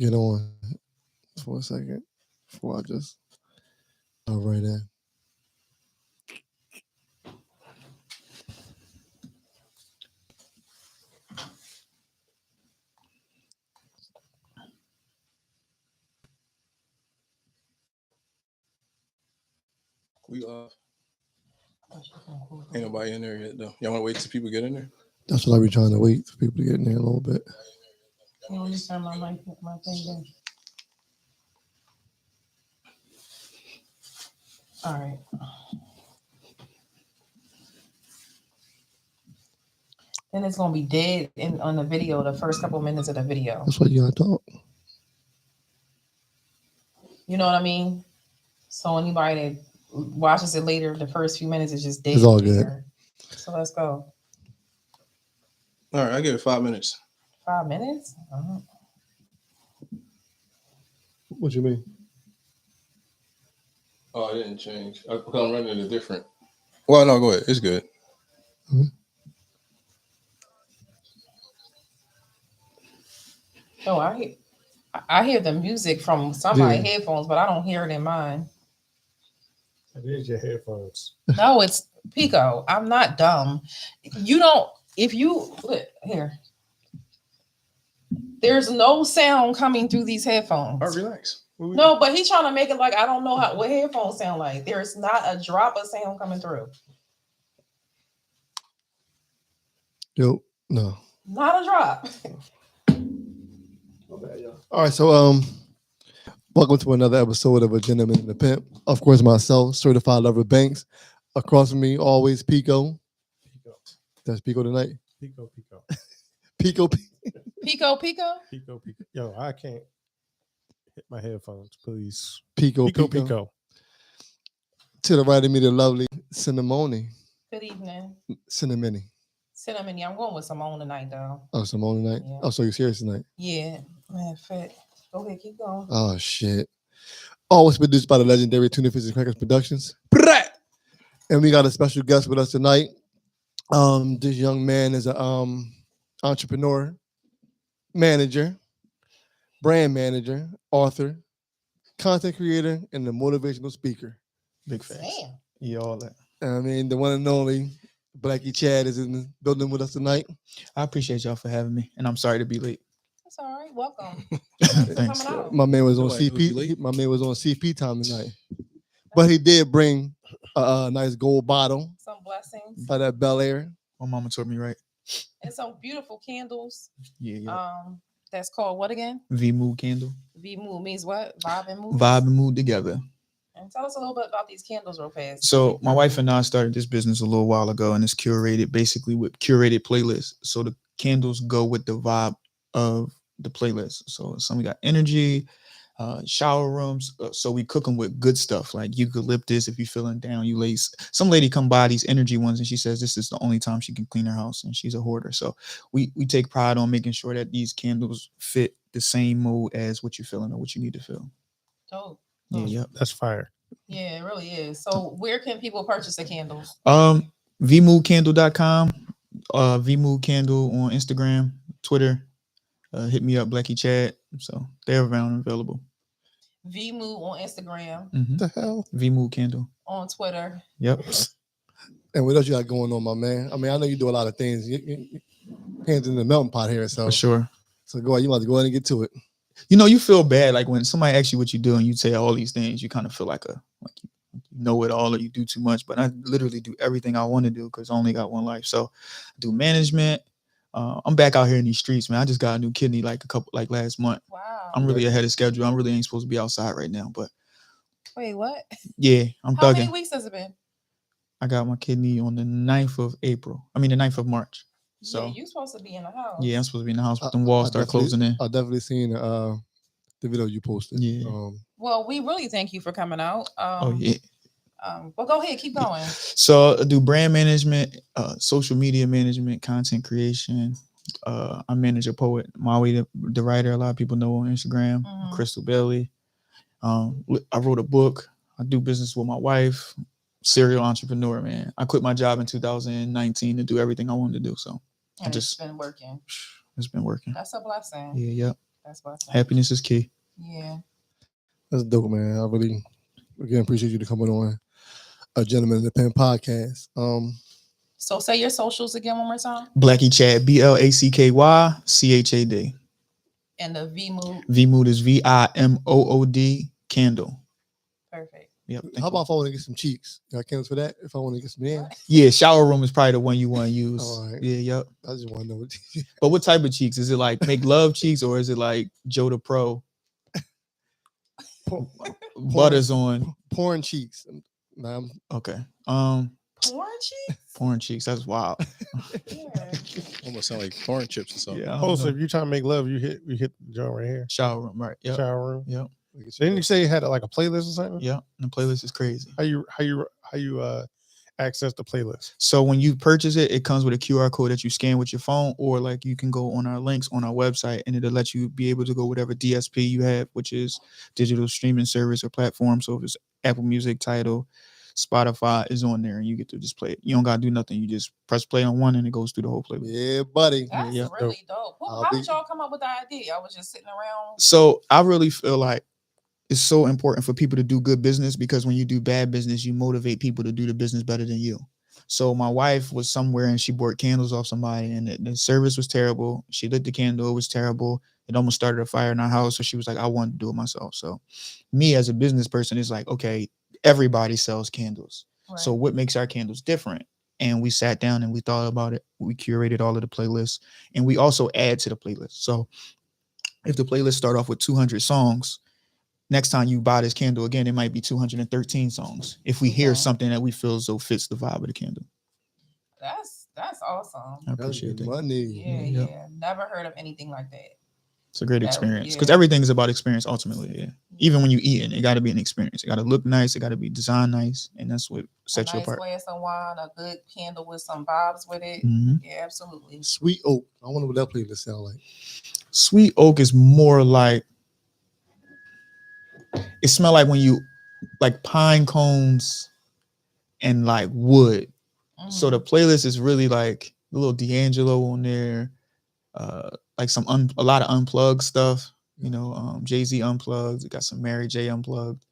get on for a second before I just dive right in. We off. Ain't nobody in there yet, though. Y'all want to wait till people get in there? That's what I be trying to wait for people to get in there a little bit. Let me turn my thing down. All right. Then it's gonna be dead on the video. The first couple minutes of the video. That's why you gotta talk. You know what I mean? So anybody that watches it later, the first few minutes is just dead. It's all good. So let's go. All right, I give it 5 minutes. 5 minutes? What you mean? Oh, I didn't change. I'm running it different. Well, no, go ahead. It's good. Mm-hmm. Oh, I hear the music from somebody's headphones, but I don't hear it in mine. It is your headphones. No, it's Pico. I'm not dumb. You don't. If you look here, there's no sound coming through these headphones. All right, relax. No, but he's trying to make it like I don't know what headphones sound like. There's not a drop of sound coming through. Yo, no. Not a drop. All right, so welcome to another episode of A Gentleman and a Pimp. Of course, myself, certified lover Banks. Across from me, always Pico. That's Pico tonight. Pico. Pico. Pico. Yo, I can't hit my headphones, please. Pico. To the right of me, the lovely Cinnamoni. Good evening. Cinnamoni. I'm going with Simone tonight, though. Oh, Simone tonight? Yeah. Oh, so you're serious tonight? Yeah. Man, fit. Go ahead, keep going. Oh, shit. Always produced by the legendary Tuna Fish and Crackers Productions. And we got a special guest with us tonight. This young man is an entrepreneur, manager, brand manager, author, content creator, and a motivational speaker. Big facts. Damn. Yeah, all that. I mean, the one and only Blacky Chad is in the building with us tonight. I appreciate y'all for having me, and I'm sorry to be late. That's all right. Welcome. Thanks. My man was on CP. My man was on CP time tonight, but he did bring a nice gold bottle. Some blessings. By that Bel Air. My mama told me right. And some beautiful candles. Yeah. That's called what again? V-Mood candle. V-Mood means what? Vibe and mood? Vibe and mood together. And tell us a little bit about these candles real fast. So my wife and I started this business a little while ago, and it's curated basically with curated playlists. So the candles go with the vibe of the playlist. So some we got energy, shower rooms. So we cook them with good stuff like eucalyptus. If you're feeling down, you lace. Some lady come by these energy ones, and she says this is the only time she can clean her house, and she's a hoarder. So we take pride on making sure that these candles fit the same mood as what you're feeling or what you need to feel. Dope. Yeah, that's fire. Yeah, it really is. So where can people purchase the candles? vmoodcandle.com, vmood candle on Instagram, Twitter. Hit me up, Blacky Chad. So they're around and available. vmood on Instagram. Mm-hmm. The hell? vmood candle on Twitter. Yep. And what else you got going on, my man? I mean, I know you do a lot of things. Hands in the melting pot here, so for sure. So go ahead. You want to go ahead and get to it. You know, you feel bad like when somebody asks you what you do and you say all these things, you kind of feel like you know it all or you do too much. But I literally do everything I want to do because I only got one life. So I do management. I'm back out here in these streets, man. I just got a new kidney like last month. Wow. I'm really ahead of schedule. I really ain't supposed to be outside right now, but wait, what? Yeah, I'm thugging. How many weeks has it been? I got my kidney on the 9th of April. I mean the 9th of March. So yeah, you're supposed to be in the house. Yeah, I'm supposed to be in the house, but them walls start closing in. I definitely seen the video you posted. Yeah. Well, we really thank you for coming out. Oh yeah. But go ahead, keep going. So I do brand management, social media management, content creation. I manage a poet, Maui, the writer. A lot of people know on Instagram, Crystal Bailey. I wrote a book. I do business with my wife. Serial entrepreneur, man. I quit my job in 2019 to do everything I wanted to do. So it's been working. It's been working. That's a blessing. Yeah, yep. That's what's up. Happiness is key. Yeah. That's dope, man. I really, again, appreciate you to coming on a Gentleman in the Pen podcast. So say your socials again one more time. Blacky Chad, BLACKYCHAD. And the V Mood. Vmood is VIMOOD candle. Perfect. Yep. How about if I want to get some cheeks? Got candles for that? If I want to get some hands? Yeah, shower room is probably the one you want to use. All right. Yeah, yep. I just want to know. But what type of cheeks? Is it like make love cheeks or is it like Joe the Pro? Butters on Porn cheeks. Nah, okay. Porn cheeks? Porn cheeks. That's wild. Yeah. Almost sound like corn chips or something. Yeah. Oh, so if you're trying to make love, you hit the joint right here. Shower room, right? Yep. Shower room. Yep. Didn't you say you had like a playlist or something? Yep. And the playlist is crazy. How you access the playlist? So when you purchase it, it comes with a QR code that you scan with your phone, or like you can go on our links on our website and it'll let you be able to go whatever DSP you have, which is digital streaming service or platform. So if it's Apple Music, Tidal, Spotify is on there and you get to just play it. You don't gotta do nothing. You just press play on one and it goes through the whole playlist. yeah, buddy. That's Yeah. really dope. How did y'all come up with the idea? I was just sitting around. So I really feel like it's so important for people to do good business, because when you do bad business, you motivate people to do the business better than you. So my wife was somewhere and she bought candles off somebody and the service was terrible. She lit the candle. It was terrible. It almost started a fire in our house. So she was like, I want to do it myself. So me as a business person is like, okay, everybody sells candles. Right. So what makes our candles different? And we sat down and we thought about it. We curated all of the playlists and we also add to the playlist. So if the playlist start off with 200 songs, next time you buy this candle again, it might be 213 songs. If we hear something that we feel as though fits the vibe of the candle. That's awesome. I appreciate that. Money. Yeah. Never heard of anything like that. It's a great experience because yeah. everything is about experience ultimately. Yeah. Even when you eat it got to be an experience. It got to look nice. It got to be designed nice. And that's what sets you apart. A nice glass of wine, a good candle with some vibes with it. Mhm. Yeah, absolutely. Sweet oak. I wonder what that playlist sound like. Sweet oak is more like, it smell like when you like pine cones and like wood. So the playlist is really like a little D'Angelo on there, like a lot of unplugged stuff. You know, Jay-Z unplugged. It got some Mary J unplugged.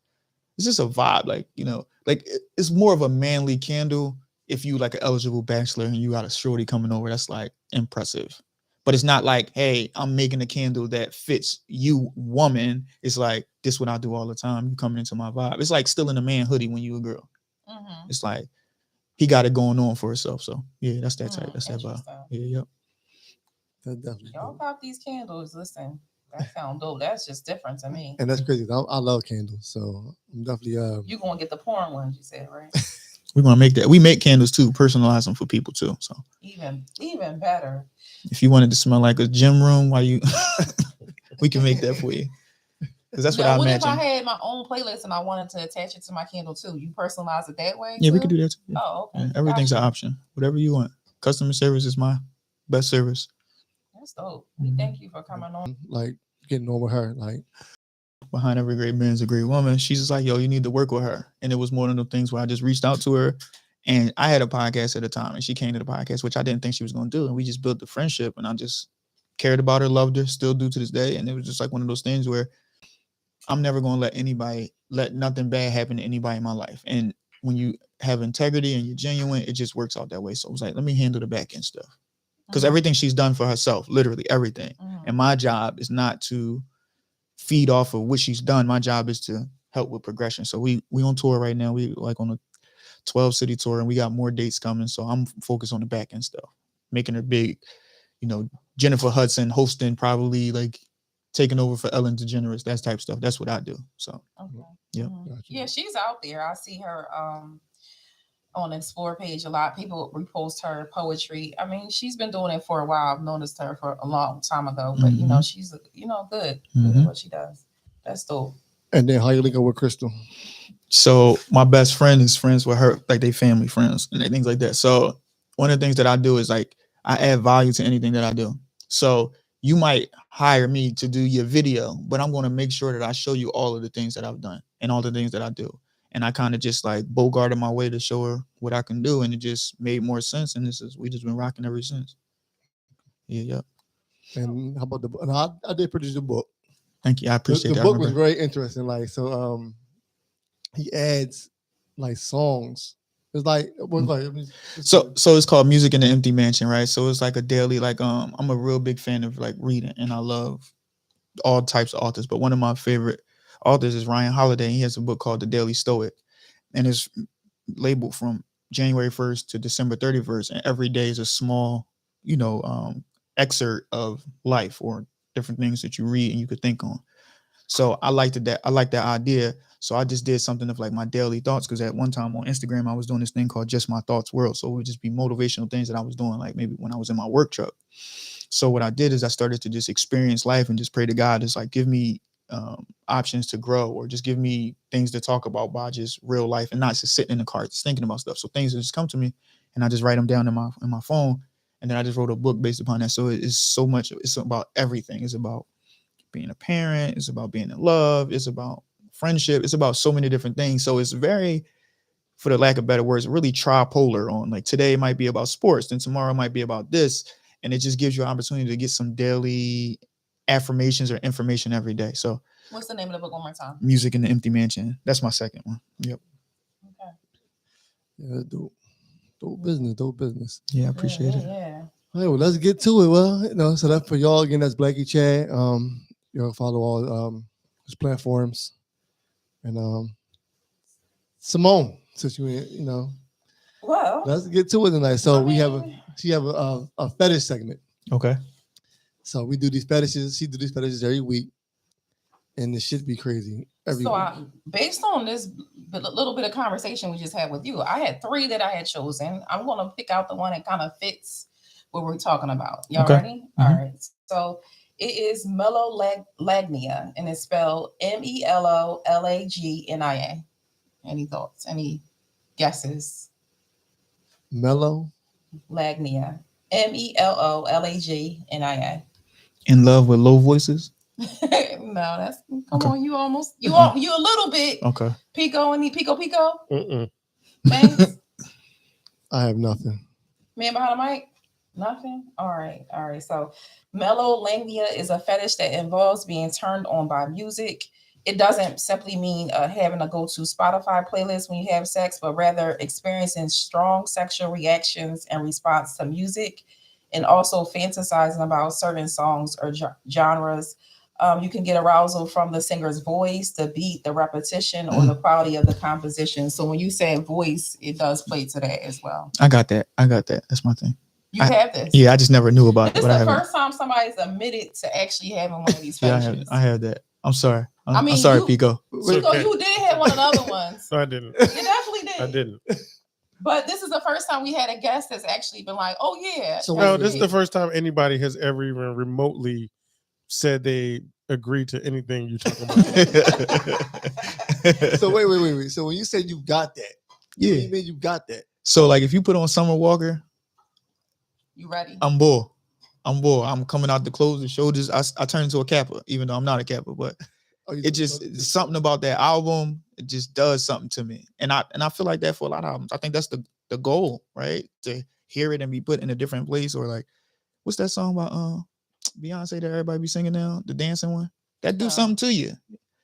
It's just a vibe, like, you know, like it's more of a manly candle. If you like an eligible bachelor and you got a shorty coming over, that's like impressive. But it's not like, hey, I'm making a candle that fits you, woman. It's like, this what I do all the time. You coming into my vibe. It's like still in a man hoodie when you a girl. Mm-hmm. It's like he got it going on for himself. So yeah, that's that type. That's that vibe. Yeah, yep. That definitely Y'all dope. got these candles. Listen, that sound dope. That's just different to me. And that's crazy. I love candles, so I'm definitely You gonna get the porn ones, you said, right? We're gonna make that. We make candles too, personalize them for people too. So even better. if you wanted to smell like a gym room while you we can make that for you. Because that's what I imagine. What if I had my own playlist and I wanted to attach it to my candle too? You personalize it that way? Yeah, too? we could do that too. Yeah. Oh, okay. Yeah, everything's an option. Whatever you want. Customer service is my best service. That's dope. We thank you for coming on. like getting on with her. Like Behind every great man is a great woman. She's just like, yo, you need to work with her. And it was one of the things where I just reached out to her. And I had a podcast at the time and she came to the podcast, which I didn't think she was going to do. And we just built the friendship and I just cared about her, loved her, still do to this day. And it was just like one of those things where I'm never going to let nothing bad happen to anybody in my life. And when you have integrity and you're genuine, it just works out that way. So it was like, let me handle the back end stuff. Because everything she's done for herself, literally everything. And my job is not to feed off of what she's done. My job is to help with progression. So we on tour right now. We like on a 12 city tour and we got more dates coming. So I'm focused on the back end stuff, making her big, you know, Jennifer Hudson hosting, probably like taking over for Ellen DeGeneres, that type of stuff. That's what I do. So yeah. Yeah, she's out there. I see her on the Explore page a lot. People repost her poetry. I mean, she's been doing it for a while. I've noticed her for a long time ago, but you know, she's good at what she does. That's dope. And then how you link up with Crystal? So my best friend is friends with her, like they family friends and things like that. So one of the things that I do is like I add value to anything that I do. So you might hire me to do your video, but I'm going to make sure that I show you all of the things that I've done and all the things that I do. And I kind of just like bogarted my way to show her what I can do. And it just made more sense. And we just been rocking ever since. Yeah. And how about the book? And I did produce the book. Thank you. I appreciate The that. book was very interesting. Like, so he adds like songs. It's like, So it's called Music in the Empty Mansion, right? So it's like a daily, like I'm a real big fan of like reading, and I love all types of authors. But one of my favorite authors is Ryan Holiday. And he has a book called The Daily Stoic, and it's labeled from January 1st to December 31st, and every day is a small, excerpt of life or different things that you read and you could think on. So I liked that. I like that idea. So I just did something of like my daily thoughts, because at one time on Instagram, I was doing this thing called Just My Thoughts World. So it would just be motivational things that I was doing, like maybe when I was in my work truck. So what I did is I started to just experience life and just pray to God, just like give me options to grow, or just give me things to talk about by just real life and not just sitting in the car just thinking about stuff. So things just come to me and I just write them down in my phone. And then I just wrote a book based upon that. So it's so much. It's about everything. It's about being a parent. It's about being in love. It's about friendship. It's about so many different things. So it's very, for the lack of better words, really tripolar. On like today it might be about sports, then tomorrow it might be about this, and it just gives you an opportunity to get some daily affirmations or information every day. So what's the name of the book one more time? Music in the Empty Mansion. That's my second one. Yep. Okay. Yeah, dope business. Yeah, I appreciate it. Yeah. All right, well, let's get to it. Well, so that's for y'all again. That's Blacky Chad. Follow all his platforms, and Simone, since Well, let's get to it tonight. So she have a fetish segment. Okay. So we do these fetishes. She do these fetishes every week, and this shit be crazy every week. Based on this little bit of conversation we just had with you, I had 3 that I had chosen. I'm going to pick out the one that kind of fits what we're talking about. Y'all ready? Mm-hmm. All right. So it is melolagnia, and it's spelled MELOLAGNIA. Any thoughts? Any guesses? Mellow? Lagnia. MELOLAGNIA. In love with low voices? No, that's on. You a little bit. Okay. Pico. Mm-mm. Thanks. I have nothing. Man behind the mic? Nothing? All right. So melolagnia is a fetish that involves being turned on by music. It doesn't simply mean having a go-to Spotify playlist when you have sex, but rather experiencing strong sexual reactions in response to music, and also fantasizing about certain songs or genres. You can get arousal from the singer's voice, the beat, the repetition, or the quality of the composition. So when you say voice, it does play to that as well. I got that. That's my thing. You have this? Yeah, I just never knew about it. It's the first time somebody's admitted to actually having one of these fetishes. Yeah, I have that. I'm sorry. I'm sorry, Pico. Pico, you did have one of the other ones. No, I didn't. You definitely did. I didn't. But this is the first time we had a guest that's actually been like, oh, yeah. So this is the first time anybody has ever even remotely said they agree to anything you talk about. So wait. So when you said you got that, yeah, what do you mean you got that? So like if you put on Summer Walker, you ready? I'm bull. I'm coming out the clothes and shoulders. I turn into a Kappa, even though I'm not a Kappa, but it's something about that album. It just does something to me. And I feel like that for a lot of albums. I think that's the goal, right? To hear it and be put in a different place. Or like, what's that song about Beyonce that everybody be singing now? The dancing one? That do something to you.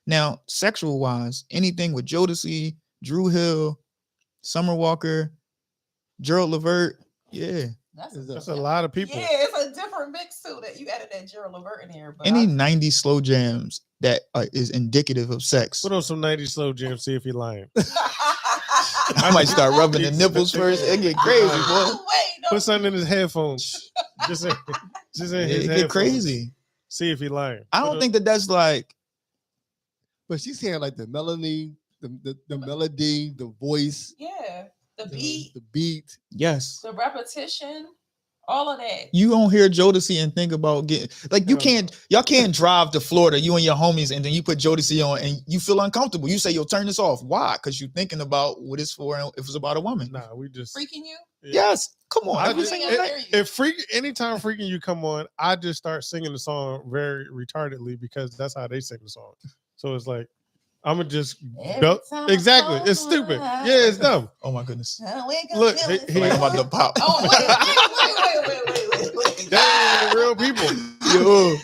Now, sexual wise, anything with Jodeci, Drew Hill, Summer Walker, Gerald Levert, yeah. That's a lot of people. Yeah, it's a different mix too that you added that Gerald Levert in here. But any 90s slow jams that is indicative of sex. Put on some 90s slow jams, see if you're lying. I might start rubbing the nipples first. It get crazy, boy. Put something in his headphones. Just in his headphones. It get crazy. See if you're lying. I don't think that's like. But she's saying like the melody, the melody, the voice. Yeah. The beat. Yes. The repetition. All of that. You don't hear Jodeci and think about getting like y'all can't drive to Florida, you and your homies, and then you put Jodeci on and you feel uncomfortable. You say, yo, turn this off. Why? Because you're thinking about what it's for and if it's about a woman. Nah, we just freaking you? Yeah. Yes. Come on. Anytime freaking you come on, I just start singing the song very retardedly because that's how they sing the song. So it's like I'm gonna just exactly. It's stupid. Yeah, it's dumb. Oh my goodness. Look, I'm about to pop. Oh wait. That ain't even real people. Yo,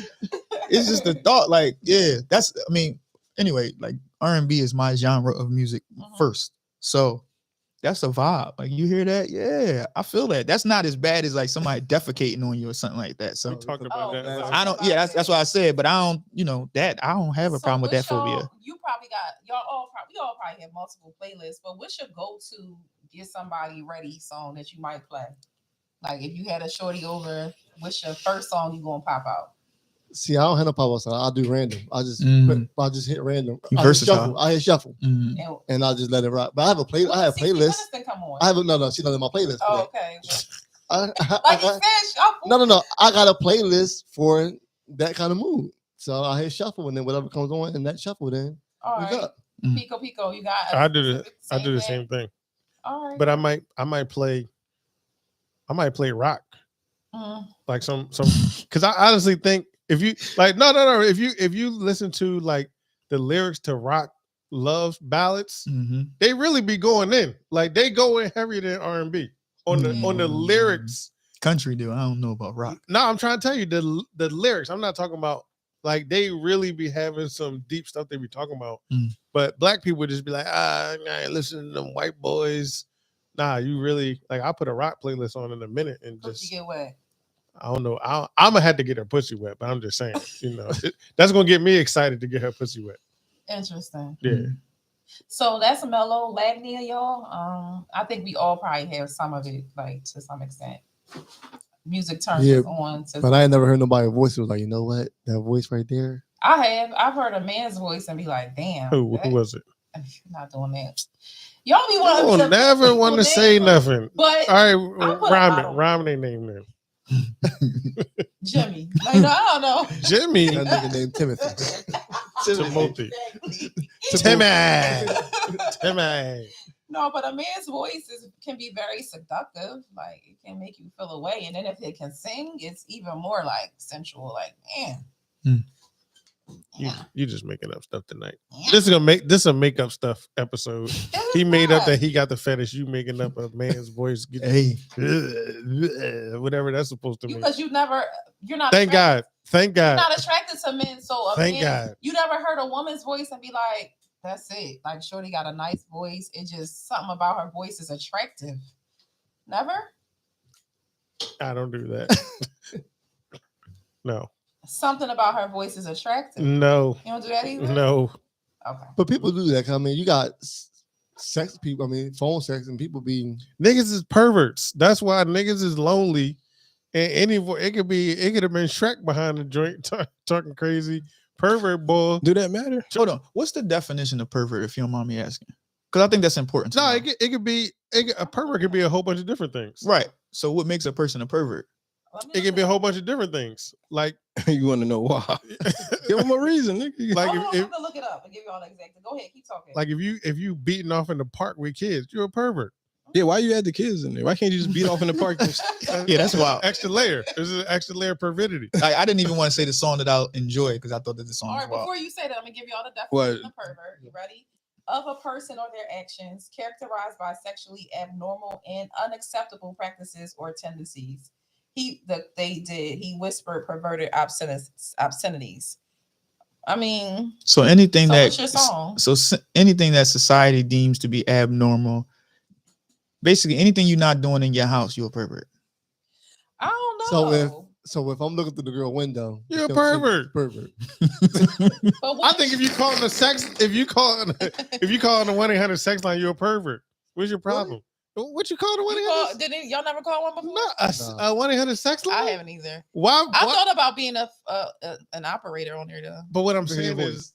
it's just the thought. Like, yeah, that's. I mean, anyway, like R&B is my genre of music first, so that's a vibe. Like you hear that, yeah, I feel that. That's not as bad as like somebody defecating on you or something like that. So We talked about that. I don't. Yeah, that's what I said. But I don't. You know that I don't have a problem with that phobia. You probably got we all probably have multiple playlists. But what's your go-to get somebody ready song that you might play? Like if you had a shorty over, what's your first song you gonna pop out? See, I don't have no power song. I'll do random. I just hit random. I hit shuffle, and I'll just let it rock. But I have a play. I have a playlist. I have no. She's not in my playlist. Oh, okay. No. I got a playlist for that kind of mood. So I hit shuffle, and then whatever comes on in that shuffle, then all right. Pico, you got. I do the same thing. All right. But I might play rock, like some because I honestly think. If you like, no. If you listen to like the lyrics to rock love ballads, they really be going in. Like they go in heavier than R&B on the lyrics. Country do. I don't know about rock. No, I'm trying to tell you the lyrics. I'm not talking about like they really be having some deep stuff they be talking about. But black people would just be like, I ain't listening to them white boys. Nah, you really like. I put a rock playlist on in a minute and just get wet. I don't know. I'm gonna have to get her pussy wet, but I'm just saying, that's gonna get me excited to get her pussy wet. Interesting. Yeah. So that's a mellow Lagnia, y'all. I think we all probably have some of it, like to some extent. Music turns us on. But I ain't never heard nobody voice was like, you know what, that voice right there. I've heard a man's voice and be like, damn. Who was it? I'm not doing that. Y'all be wanting to never want to say nothing. But all right, rhyme their name then. Jimmy. Like, no, I don't know. Jimmy. That nigga named Timothy. Timothy. Timmy. No, but a man's voice can be very seductive. Like it can make you feel away. And then if it can sing, it's even more like sensual. Like, man. You just making up stuff tonight. This is a make up stuff episode. He made up that he got the fetish. You making up a man's voice. Hey, whatever that's supposed to mean. Because you're not. Thank God. You're not attracted to men. So thank God. You never heard a woman's voice and be like, that's it. Like shorty got a nice voice. It just something about her voice is attractive. Never. I don't do that. No. Something about her voice is attractive. No. You don't do that either? No. Okay. But people do that. I mean, you got sex people. I mean, phone sex and people being niggas is perverts. That's why niggas is lonely. And it could have been Shrek behind the joint talking crazy. Pervert boy. Do that matter? Hold on. What's the definition of pervert, if you don't mind me asking? Because I think that's important. No, it could be a pervert could be a whole bunch of different things. Right. So what makes a person a pervert? It can be a whole bunch of different things. Like you want to know why? Give them a reason. Nigga. Like I'm gonna look it up and give you all the exact. Go ahead, keep talking. Like if you beating off in the park with kids, you're a pervert. Yeah, why you had the kids in there? Why can't you just beat off in the park? Yeah, that's wild. Extra layer. This is an extra layer of pervidity. I didn't even want to say the song that I enjoy because I thought that the song. All right, was wild. before you say that, I'm gonna give you all the definition of pervert. You ready? Of a person or their actions characterized by sexually abnormal and unacceptable practices or tendencies. He whispered perverted obscenities. I mean, so anything anything that society deems to be abnormal, basically anything you're not doing in your house, you're a pervert. I don't know. So if I'm looking through the girl window, you're a pervert. Pervert. I think if you call the 1-800 sex line, you're a pervert. What's your problem? What you call the 1-800? Didn't y'all never call one before? No, a 1-800 sex line. I haven't either. Why? I thought about being an operator on there though. But what I'm saying is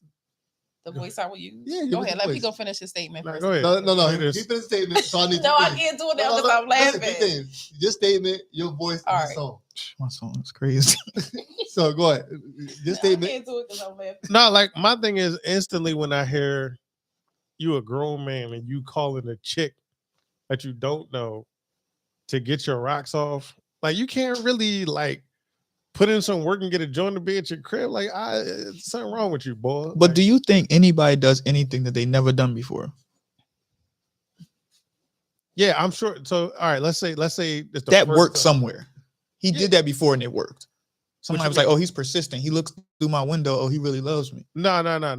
the voice I will use. Yeah, go ahead. Let me go finish his statement. Go ahead. No. He finished the statement. So I need no, I can't do it now because I'm laughing. Your statement, your voice, and your song. My song is crazy. So go ahead. Your statement. I can't do it because I'm laughing. No, like my thing is instantly when I hear you a grown man and you calling a chick that you don't know to get your rocks off, like you can't really like put in some work and get a joint to be at your crib. Like something wrong with you, boy. But do you think anybody does anything that they never done before? Yeah, I'm sure. So all right, let's say that worked somewhere. He did that before and it worked. Somebody was like, "Oh, he's persistent. He looks through my window. Oh, he really loves me." No. I hope that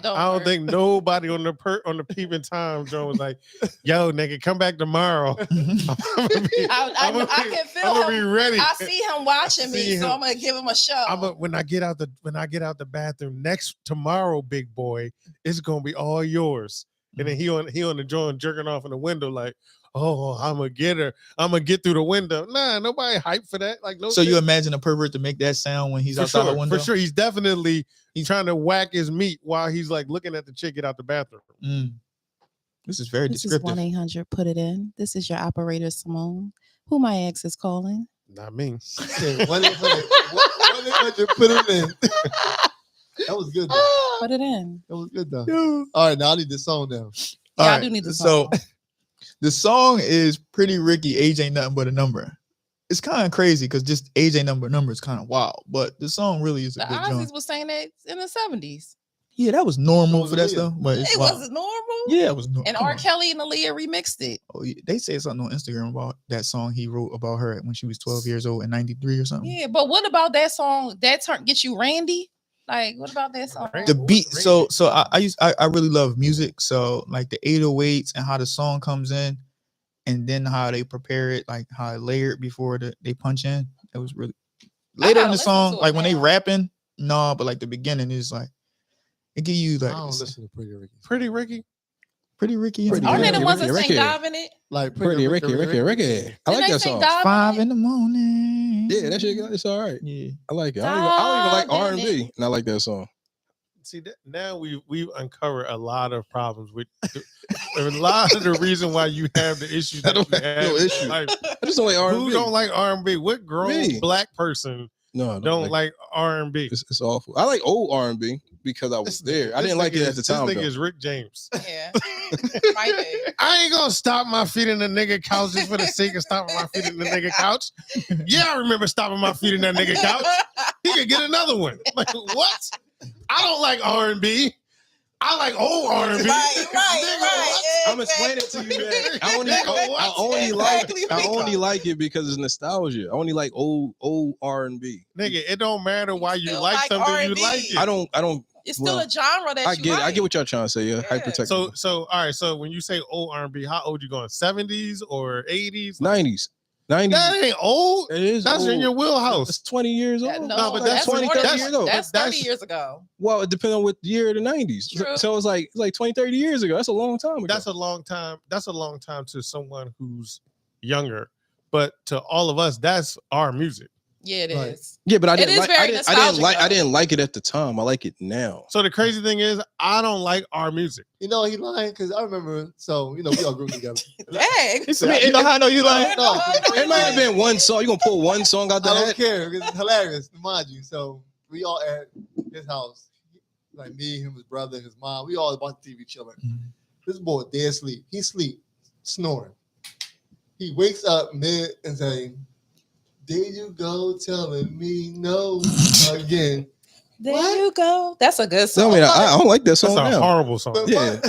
don't I don't work. think nobody on the peeping time, Joe, was like, "Yo, nigga, come back tomorrow." I can feel I'm gonna be him. ready. I see him watching me, See so him. I'm gonna give him a show. when I get out the bathroom tomorrow, big boy, it's gonna be all yours. And then he on the joint jerking off in the window like, oh, I'm gonna get her. I'm gonna get through the window. Nah, nobody hyped for that. Like no. So you imagine a pervert to make that sound when he's outside the window? For sure, he's trying to whack his meat while he's like looking at the chick get out the bathroom. This is very descriptive. This is 1-800. Put it in. This is your operator, Simone. Who my ex is calling? Not me. 1-800. Put it in. That was good. Though. Put it in. That was good though. All right, now I need this song down. Yeah, All I do need the So song. the song is Pretty Ricky, Age Ain't Nothing But a Number. It's kind of crazy because just Age Ain't Number is kind of wild, but the song really is a The good joint. Ozzy's was saying that in the 70s. Yeah, that was normal It for that was stuff, but it's It wild. wasn't normal. Yeah, it was normal. And R. Kelly and Aaliyah remixed it. Oh, yeah. They said something on Instagram about that song he wrote about her when she was 12 years old in 93 or something. Yeah, but what about that song? That get you Randy? Like, what about that song? The beat, so I really love music. So like the 808s and how the song comes in, and then how they prepare it, like how it layered before they punch in. It was really later in the song, like when they rapping, no, but like the beginning is like it give you like I don't listen to Pretty Ricky. Pretty Ricky. Pretty Ricky. Pretty Aren't they the Ricky, ones that Ricky, sang Ricky. Dive in it? Like Pretty Ricky. I like Didn't that they song. sing Dive 5 in in the morning. Yeah, that shit, it's all right. Yeah. I like it. I don't even like Dive in R&B, and I like that song. See, now we've uncovered a lot of problems with a lot of the reason why you have the issues I that don't you have have. no issue. Like, I just don't like R&B. who don't like R&B? What grown Me. black person No, I don't like R&B? It's awful. I like old R&B because I was there. I didn't like it at the time. This nigga Though. is Rick James. Yeah. Might be. I ain't gonna stop my feet in the nigga couch just for the sake of stopping my feet in the nigga couch. Yeah, I remember stopping my feet in that nigga couch. He could get another one. Like what? I don't like R&B. I like old R&B. Right. I'm explaining to you that I only like it because it's nostalgia. I only like old R&B. Nigga, it don't matter why you still like like something, R&B. you like it. I don't. It's still a genre that I get it. I get what y'all trying to say. Yeah, hypertechnical. So all right. So when you say old R&B, how old you going? 70s or 80s? 90s. That ain't old. It is. That's old. in your wheelhouse. It's 20 years old. No, but that's 20, 30 years old. That's 30 years ago. Well, it depends on what year of the 90s. True. So it's like 20, 30 years ago. That's a long time ago. That's a long time. That's a long time to someone who's younger. But to all of us, that's our music. Yeah, it Right. is. Yeah, but I It didn't is like. very I didn't nostalgic, like. I though. didn't like it at the time. I like it now. So the crazy thing is, I don't like our music. You know he lying because I remember. So we all grew together. Dang. You know how I know you lying? No, It might have been one song. You gonna pull one song out the I don't hat? care. It's hilarious, mind you. So we all at his house, like me, him, his brother, his mom. We all watch TV chilling. This boy dead asleep. He sleep, snoring. He wakes up mid and say, "There you go, telling me no again." There you go. That's a good song. No, I mean, I don't like that That's song a now. horrible song. But- Yeah.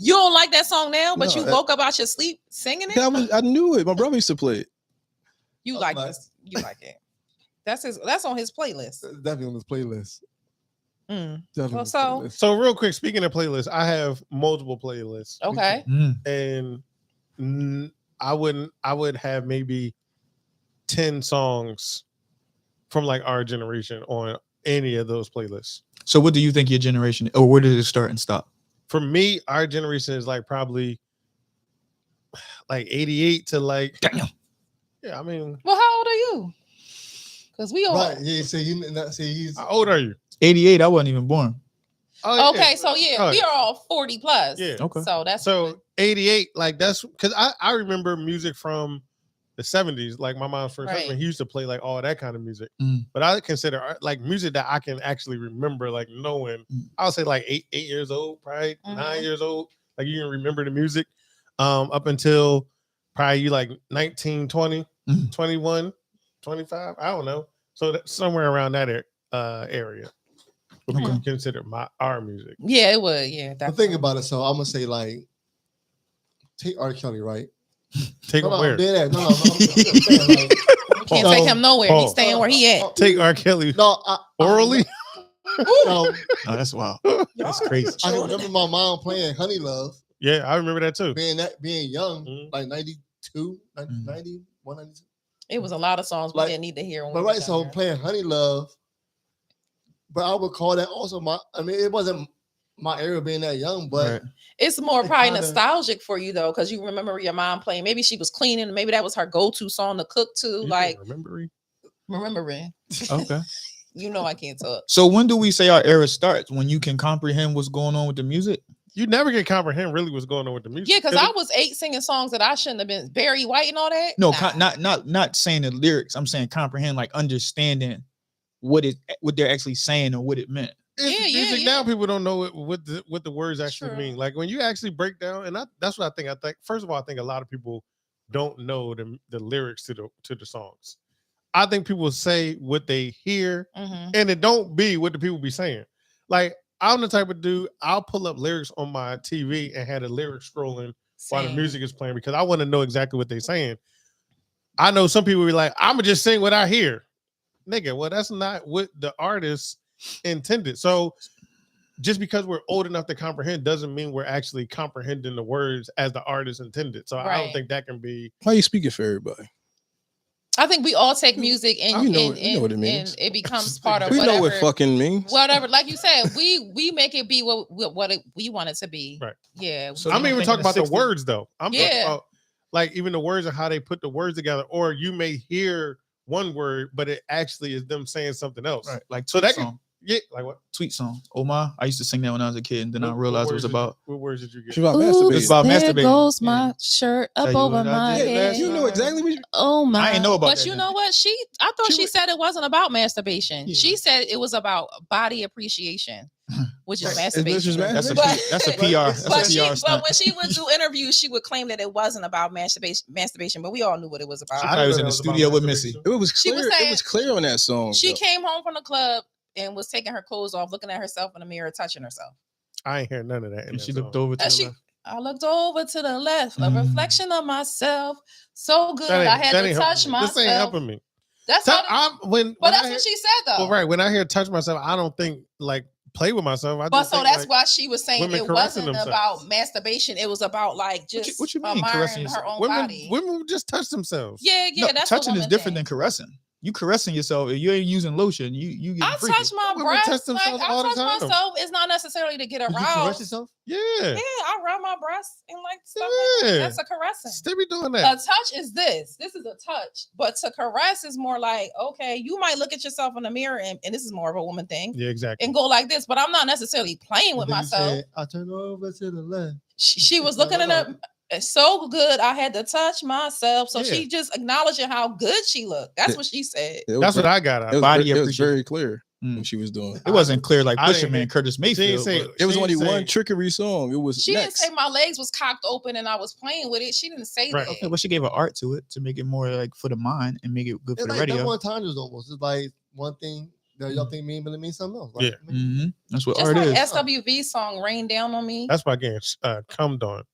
You don't like that song now, but No, you woke up out your sleep singing it? I knew it. My brother used to play it. You like this. You like it. That's on his playlist. It's definitely on his playlist. Mm. Definitely Well, on his so- playlist. So real quick, speaking of playlists, I have multiple playlists. Okay. And I would have maybe 10 songs from like our generation on any of those playlists. So what do you think your generation, or where did it start and stop? For me, our generation is like probably like 88 to like Damn. Yeah, I mean, Well, how old are you? Because we all Right. Yeah. So he's how old are you? 88, I wasn't even born. Oh, okay, so yeah, Oh, we are all 40 plus. Yeah. Okay. So that's So 88, like that's because I remember music from the 70s, like my mom's first Right. husband, he used to play like all that kind of music. Mm. But I consider like music that I can actually remember, like knowing. I would say like 8 years old, probably 9 years old. Like you can remember the music up until probably you like 19, 20, 21, 25. I don't know. So that's somewhere around that area would be considered our music. yeah, it would. Yeah, But think about it. So I'm gonna say like, take R. Kelly, right? Take him No, where? dead ass. No, I'm saying, like, You can't take him nowhere. He's staying where he at. Take R. Kelly no, orally. No, Oh, that's wild. That's crazy. I can remember my mom playing Honey Love, Yeah, I remember that too. being young, Mhm. like 92, Mhm. 91, 92. It was a lot of songs we Like, didn't need to hear. When But we right, was so younger. playing Honey Love, but I would call that also it wasn't my era being that young, but Right. It's more it probably kinda- nostalgic for you though, because you remember your mom playing. Maybe she was cleaning. Maybe that was her go-to song to cook to. You Like remembering. Okay. you know, I can't talk. So when do we say our era starts? When you can comprehend what's going on with the music? You never can comprehend really what's going on with the music. Yeah, because I was 8 singing songs that I shouldn't have been. Barry White and all that. No, Nah. not saying the lyrics. I'm saying comprehend, like understanding what they're actually saying or what it meant. Music now, people don't know what the words actually True. mean. Like when you actually break down, and that's what I think. First of all, I think a lot of people don't know the lyrics to the songs. I think people say what they hear, Mhm. and it don't be what the people be saying. Like I'm the type of dude, I'll pull up lyrics on my TV and have the lyrics scrolling while the Same. music is playing because I want to know exactly what they're saying. I know some people be like, I'ma just sing what I hear. Nigga, well, that's not what the artist intended. So just because we're old enough to comprehend doesn't mean we're actually comprehending the words as the artist intended. So I don't Right. think that can be. Why you speaking for everybody? I think we all take music and You know what it means. and it becomes part of We whatever. know what fucking means. Whatever, like you said, we make it be what we want it to be. Right. Yeah. So I'm you even think talking in the about the 60s words though. I'm talking Yeah. about like even the words and how they put the words together, or you may hear one word, but it actually is them saying something else. Right. Like So Tweet that song. Yeah, like what? Tweet song. Oh my. I used to sing that when I was a kid, and then I What realized it was words about What words did you get? It's about Ooh, masturbating. It's about there masturbating. goes my Yeah. shirt Tell up you over what I my did head. last You know exactly what you. Oh my! I ain't know about But that you then. know what? I thought She she was- said it wasn't about masturbation. Yeah. She said it was about body appreciation, which is Right. masturbation. That's a But- that's a PR. That's But a PR but stunt. when she would do interviews, she would claim that it wasn't about masturbation. But we all knew what it was She about. probably was in the studio with Missy. masturbation. It was She was clear. saying- It was clear on that song. She though. came home from the club and was taking her clothes off, looking at herself in the mirror, touching herself. I ain't hear none of that. And she looked over to And the she- left. I looked over to the left, a Mm. reflection of myself. So good, That I ain't- had that to ain't touch helping me. This ain't myself. helping me. That's Tell- how. when But I that's hear- what she said though. Well, right. When I hear touch myself, I don't think like play with myself. I But just so think, that's like, why she was saying women it caressing wasn't themselves. about masturbation. It was about like just What you mean caressing admiring her yourself? own women body. women just touch themselves. Yeah, No, that's touching a is woman different thing. than caressing. You caressing yourself. If you ain't using lotion, you get I freaky. touch my Women breast. touch Like, themselves I all the touch time. myself. It's not necessarily to get Did you caress aroused. yourself? Yeah. Yeah, I rub my breasts and like stuff like that. Yeah. That's a caressing. Still be doing A that. touch is this. This is a touch. But to caress is more like, okay, you might look at yourself in the mirror and this is more of a woman thing Yeah, exactly. and go like this, but I'm not necessarily playing with Then you myself. said, I turn over to the left. She was looking at her so good. I had to touch myself. So Yeah. she just acknowledging how good she looked. That's what she said. It was That's what very- I got out. It was, Body it was appreciation. very clear Mm. what she was doing. It wasn't clear like I Pusha didn't Man, hear- Curtis She didn't Mayfield. say but It was she only didn't one say- trickery song. It was She next. didn't say my legs was cocked open and I was playing with it. She didn't say Right. that. Okay, but she gave an art to it to make it more like for the mind and make it good It's for the like that radio. one time almost. It's like one thing that y'all think mean, but it means something else. Like, Yeah. I mean, hmm That's what Just art like is. SWV song Rain Down on Me. That's why getting cummed on.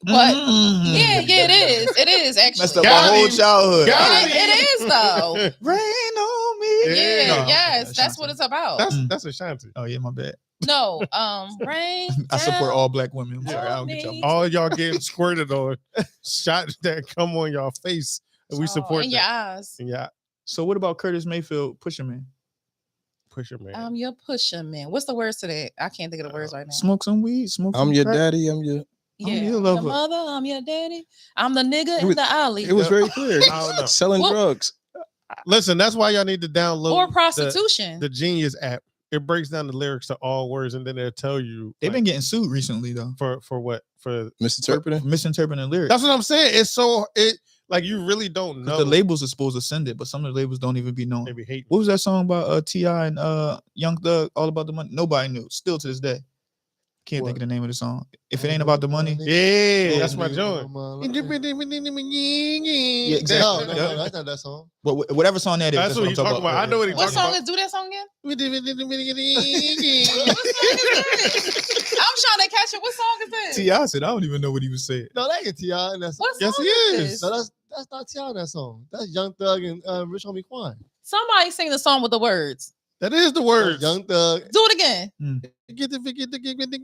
But Mhm. yeah, it is. It is actually. Messed up Got my whole him. childhood. Got It is though. Rain on me. Yeah, No. yes, that's Ashanti. what it's about. That's Ashanti. Oh yeah, my bad. No, rain. I support down all black women. I'm sorry, I don't on get y'all. me. All y'all getting squirted on, shot that come on y'all face, and we support in your that. eyes. Yeah, So what about Curtis Mayfield, Pusha Man? Pusha Man. I'm your pusher man. What's the words to that? I can't think of the words right now. Smoke some weed. Smoke. I'm some your crack. daddy. I'm your. Yeah, your your lover. mother. I'm your daddy. I'm the nigga was- in the alley. It was very clear. I don't know. Selling Well- drugs. Listen, that's why y'all need to download or the- prostitution. the Genius app. It breaks down the lyrics to all words, and then they'll tell you They've like, been getting sued recently though. for what for. Misinterpreting. Misinterpreting lyrics. That's what I'm saying. It's so like you really don't 'Cause know. the labels are supposed to send it, but some of the labels don't even be known. Maybe hate. What was that song about T.I. and Young Thug, All About the Money? Nobody knew. Still to this day. Can't think What? of the name of the song. If it ain't about the money. Yeah, that's my Yeah, joint. Yeah, exactly. No, Yep. that's not that song. But whatever song that is, That's what I'm he's talking about. I know what he's What talking song about. is? Do that song again. What I'm trying to catch it. What song is this? T.I. said, I don't even know what he was saying. No, that ain't T.I. in that song. What Yes, song he is is. this? No, that's not T.I. in that song. That's Young Thug and Rich Homie Quan. Somebody sing the song with the words. That is the words. Young Thug. Do it again. Get the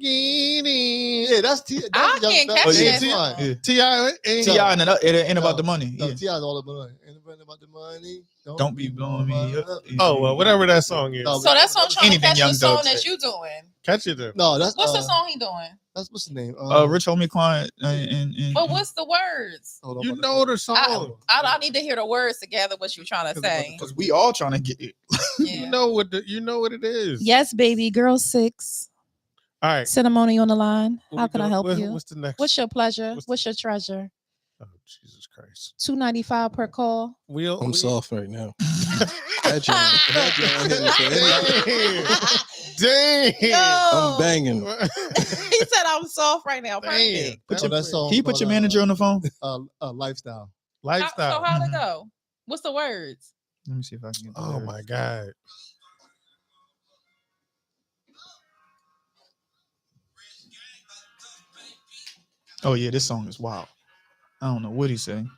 Yeah, that's T. That's I Young can't Thug. catch and that T.I. song. Yeah. T.I. T.I. and it ain't about the money. No, Yeah. T.I.'s all about the money. Ain't about the money. Don't be blowing me up. Oh, well, whatever that song is. No, So that's what I'm trying to Anything catch Young the song Thug that said. you doing. Catch it then. No, that's What's the song he doing? That's what's the name? Rich Homie Quan and But what's the words? hold on, You about know the song. I need to hear the words together. What you trying to say? because we all trying to get it. Yeah. You know what it is. Yes, baby. Girl 6. All right. Ceremony on the line. What How we can I doing? help What- you? What's the next? What's your pleasure? what's What's your treasure? Oh, Jesus Christ. $2.95 per call. I'm soft right now. That John hit me for anything. Damn. I'm banging. He said I'm soft right now. Damn. Perfect. that song. Can you put your manager on the phone? Lifestyle. Lifestyle. So how'd it go? What's the words? Let me see if I can get the Oh lyrics. my God. Oh yeah, this song is wild. I don't know what he's saying.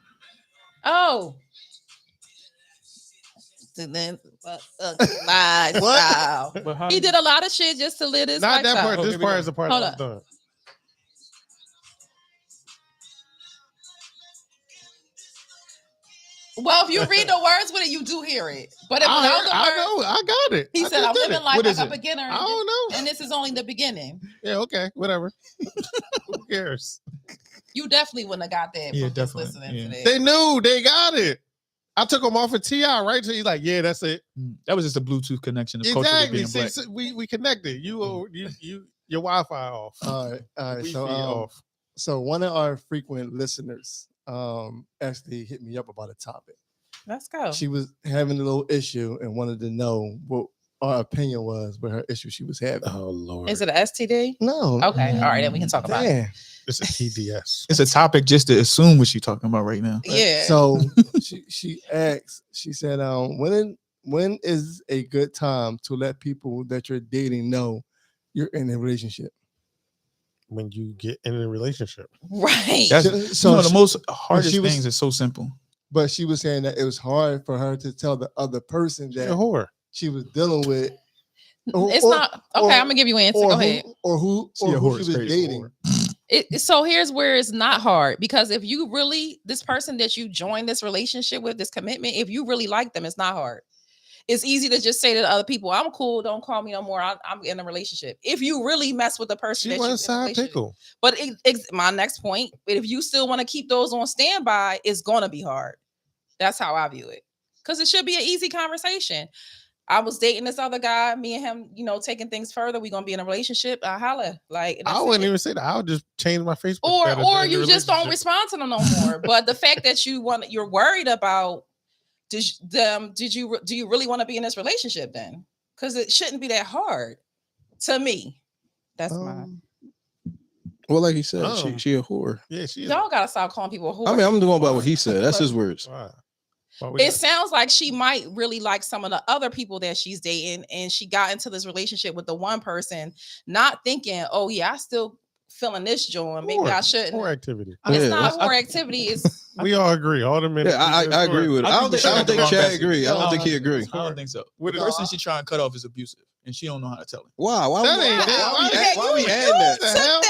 Oh. Lifestyle. But how He did a lot of shit just to live his Not that lifestyle. part. This part is the part Hold that's up. done. Well, if you read the words with it, you do hear it. But if without the I words, know. I got it. he I said, just I'm did living it. life What like is a it? beginner. I don't know. And this is only the beginning. Yeah, okay. Whatever. Who cares? You definitely wouldn't have got that Yeah, from just definitely. listening Yeah. to that. They knew. They got it. I took him off of T.I., right? So he's like, yeah, that's it. That was just a Bluetooth connection of culturally Exactly. being See, black. so we connected. You your Wi-Fi off. All right. Wi-Fi So off. so one of our frequent listeners actually hit me up about a topic. Let's go. She was having a little issue and wanted to know what our opinion was with her issue she was having. Oh Lord. Is it an STD? No. Okay. All right. Then we can talk about it. Damn. It's a TDS. It's a topic just to assume what she's talking about right now. Yeah. So she asked, she said, when is a good time to let people that you're dating know you're in a relationship? When you get in a relationship. Right. That's So the she- most hardest she was- things is so simple. But she was saying that it was hard for her to tell the other person You're a that whore. she was dealing with. It's not okay. I'm gonna give you an answer. Go ahead. Who See, a who whore she is was crazy. dating. So here's where it's not hard, because if you really, this person that you join this relationship with, this commitment, if you really like them, it's not hard. It's easy to just say to other people, I'm cool, don't call me no more, I'm in a relationship. If you really mess with the person She that you wants in a side relationship. pickle. But my next point, but if you still want to keep those on standby, it's gonna be hard. That's how I view it. Because it should be an easy conversation. I was dating this other guy, me and him, taking things further. We're gonna be in a relationship. Holla. Like, and I that's wouldn't it. even say that. I would just change my Facebook Or status in the you just don't relationship. respond to them no more. But the fact that you're worried about, do you really want to be in this relationship then? Because it shouldn't be that hard. To me, that's mine. Well, like he said, Oh. she a whore. Yeah, she is. Y'all gotta stop calling people whore. I mean, I'm going by what he said. That's his words. Why? Why we It got- sounds like she might really like some of the other people that she's dating, and she got into this relationship with the one person, not thinking, oh yeah, I still feeling this joint. Maybe I shouldn't. Whore activity. It's Yeah, not I- whore activity. It's We all agree. All the men. Yeah, I agree with it. I don't think wrong Chad message. agree. I don't think he agree. I don't think so. What The is- person she trying to cut off is abusive, and she don't know how to tell him. Why? Why That we ain't- why we adding that? the hell?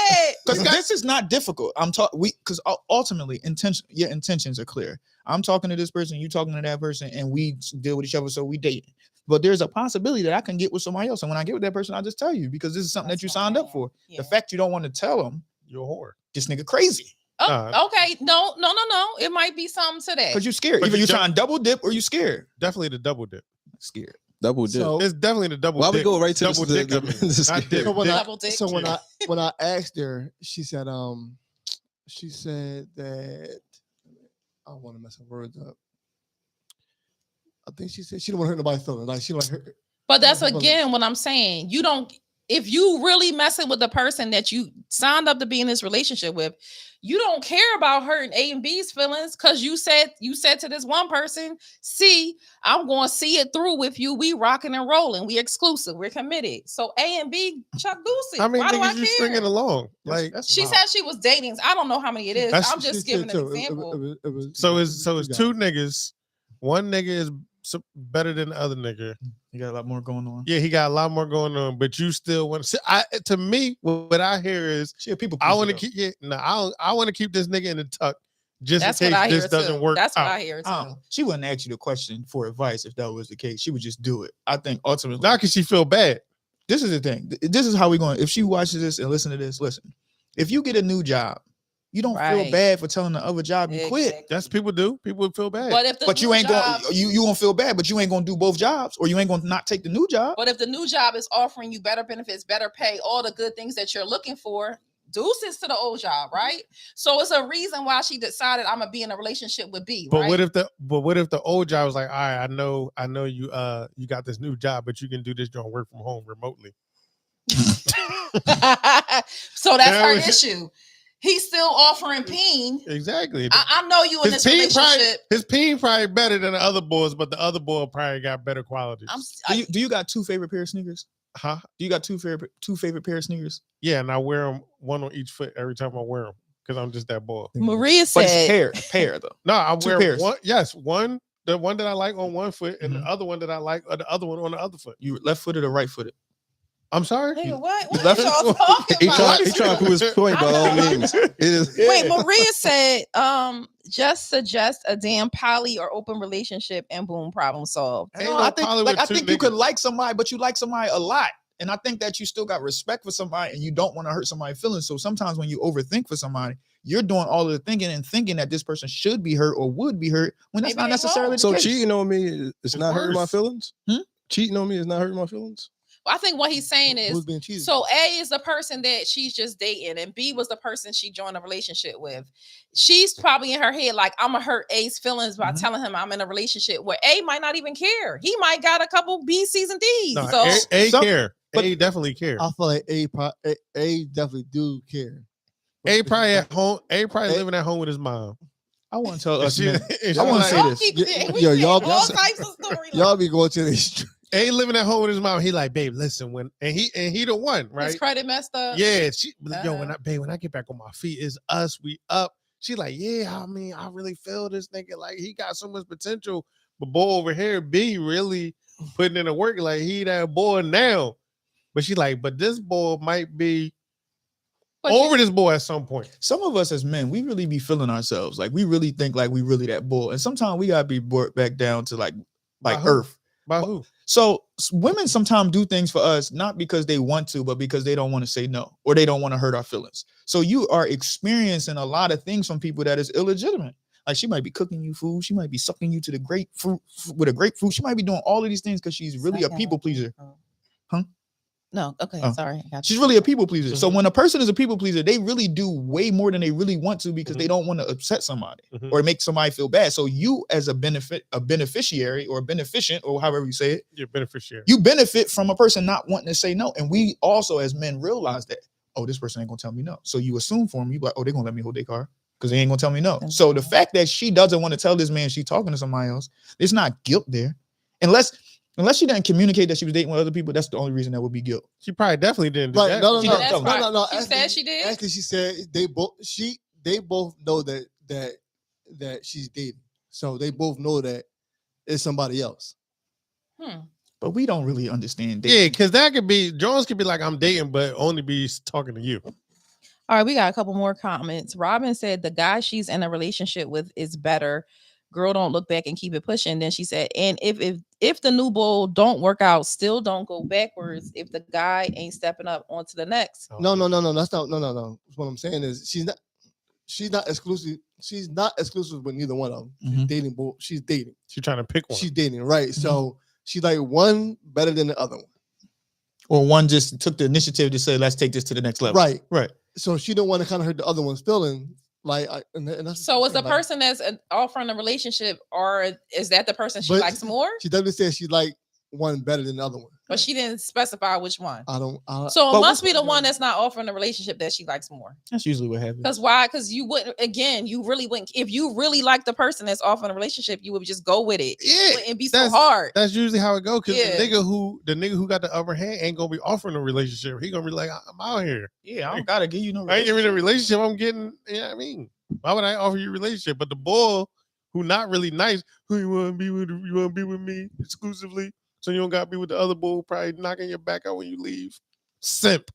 Because this is not difficult. I'm talking. Because ultimately, your intentions are clear. I'm talking to this person, you talking to that person, and we deal with each other, so we date. But there's a possibility that I can get with somebody else, and when I get with that person, I just tell you because this is something that you signed up for. Yeah. The fact you don't want to tell them, You're a whore. this nigga crazy Oh, okay. No. It might be something to that. because you scared. But Either you you don't- trying to double dip or you scared. Definitely the double dip. Scared. Double dip. So, It's definitely the double Why dip. we go right to double the, dick? I mean. the Not dip. so when I, Double dick. so when I asked her, she said that I don't want to mess her words up. I think she said she don't want to hurt nobody's feelings. Like she don't like hurt. But that's Well, again what I'm saying. You don't. if you really messing with the person that you signed up to be in this relationship with, you don't care about hurting A and B's feelings because you said to this one person, see, I'm going to see it through with you. We rocking and rolling. We exclusive. We're committed. So A and B, Chuck Deuce. How many Why do I niggas you care? stringing along? Like She said she was dating. I don't know how many it is. I'm just giving an example. So it's two niggas. One nigga is better than the other nigga. You got a lot more going on. Yeah, he got a lot more going on, but you still want to. To me, what I hear is, people. I want to keep. Yeah, no, I want to keep this nigga in the tuck just That's in what I case hear this doesn't too. work. That's what out. I hear too. She wouldn't ask you the question for advice if that was the case. She would just do it. I think ultimately, not because she feel bad. This is the thing. This is how we going. If she watches this and listen to this, listen. If you get a new job, you don't feel bad for telling the other job you quit. That's people do. People feel bad. But you ain't going. You gonna feel bad, but you ain't gonna do both jobs, or you ain't gonna not take the new job. But if the new job is offering you better benefits, better pay, all the good things that you're looking for, deuces to the old job, right? So it's a reason why she decided I'm gonna be in a relationship with B. But right? what if the old job was like, all right, I know you you got this new job, but you can do this job work from home remotely. So that's her issue. He's still offering peen. Exactly. I know you in this relationship. His peen probably better than the other boys, but the other boy probably got better qualities. Do you got two favorite pair of sneakers? Huh? Do you got two favorite pair of sneakers? Yeah, and I wear them one on each foot every time I wear them because I'm just that boy. Maria said, but it's pair though. No, I two wear pairs. one. Yes, one. The one that I like on one foot, and the other one that I like, or the other one on the other foot. You left-footed or right-footed? I'm sorry. Nigga, what left y'all talking about? He trying to prove his point by all means. Wait, Maria said, just suggest a damn poly or open relationship and boom, problem solved. I think you could like somebody, but you like somebody a lot. And I think that you still got respect for somebody and you don't want to hurt somebody's feelings. So sometimes when you overthink for somebody, you're doing all of the thinking and thinking that this person should be hurt or would be hurt when that's not necessarily the case. So cheating on me is not hurting my feelings? Cheating on me is not hurting my feelings? Well, I think what he's saying is, being cheated? so A is the person that she's just dating, and B was the person she joined a relationship with. She's probably in her head like, I'm gonna hurt A's feelings by telling him I'm in a relationship where A might not even care. He might got a couple B, C's, and D's. No, So A care. A definitely care. I feel like A definitely do care. A probably at home. A probably living at home with his mom. I want to tell us, She- man. she I want to like- say this. Yo, y'all all types of stories. y'all be going to these. A living at home with his mom. He like, babe, listen, when and he the one, right? His credit messed up. Yeah, yo, when I get back on my feet, it's us. We up. She like, yeah. I mean, I really feel this nigga. Like he got so much potential. But boy over here, B really putting in the work. Like he that boy now. But she like, but this boy might be over this boy at some point. Some of us as men, we really be feeling ourselves. Like we really think like we really that bull. And sometimes we gotta be brought back down to like earth. By who? So women sometimes do things for us, not because they want to, but because they don't want to say no, or they don't want to hurt our feelings. So you are experiencing a lot of things from people that is illegitimate. Like she might be cooking you food. She might be sucking you to the grapefruit with a grapefruit. She might be doing all of these things because she's really a people pleaser. Huh? No, okay, sorry. I got She's you. really a people pleaser. So when a person is a people pleaser, they really do way more than they really want to because they don't want to upset somebody or make somebody feel bad. So you as a beneficiary or a beneficent or however you say it, You're a beneficiary. you benefit from a person not wanting to say no. And we also as men realize that, oh, this person ain't gonna tell me no. So you assume for them, you like, oh, they're gonna let me hold their car because they ain't gonna tell me no. So the fact that she doesn't want to tell this man she's talking to somebody else, there's not guilt there. Unless she didn't communicate that she was dating with other people, that's the only reason that would be guilt. She probably definitely didn't do Right? that. No. She Actually, said she did. Actually, she said they both know that she's dating, so they both know that it's somebody else. But we don't really understand Yeah, because that could be Jones could be like, I'm dating, but only be talking to you. All right, we got a couple more comments. Robin said the guy she's in a relationship with is better. Girl, don't look back and keep it pushing. Then she said, and if the new bull don't work out, still don't go backwards if the guy ain't stepping up onto the next. No. That's not no. What I'm saying is she's not exclusive. She's not exclusive with neither one of them. She's dating both. She's dating. She's trying to pick one. She's dating, right? So she's like one better than the other one. Or one just took the initiative to say, let's take this to the next level. Right. So she don't want to kind of hurt the other one's feeling. Like, and that's So is the person that's offering a relationship, or is that the person she likes more? She definitely says she like one better than the other one. But she didn't specify which one. I don't. So But it must which be the one? one that's not offering the relationship that she likes more. That's usually what happens. Because why? Because you wouldn't. Again, you really wouldn't. If you really like the person that's offering a relationship, you would just go with it. Yeah, It wouldn't be so hard. That's usually how it goes. Because Yeah. the nigga who got the upper hand ain't gonna be offering a relationship. He gonna be like, I'm out here. Yeah, I don't gotta give you no. I ain't giving a relationship. I'm getting. You know what I mean? Why would I offer you a relationship? But the boy who not really nice, who you want to be with? You want to be with me exclusively, so you don't got to be with the other boy who probably knocking your back out when you leave. Simp.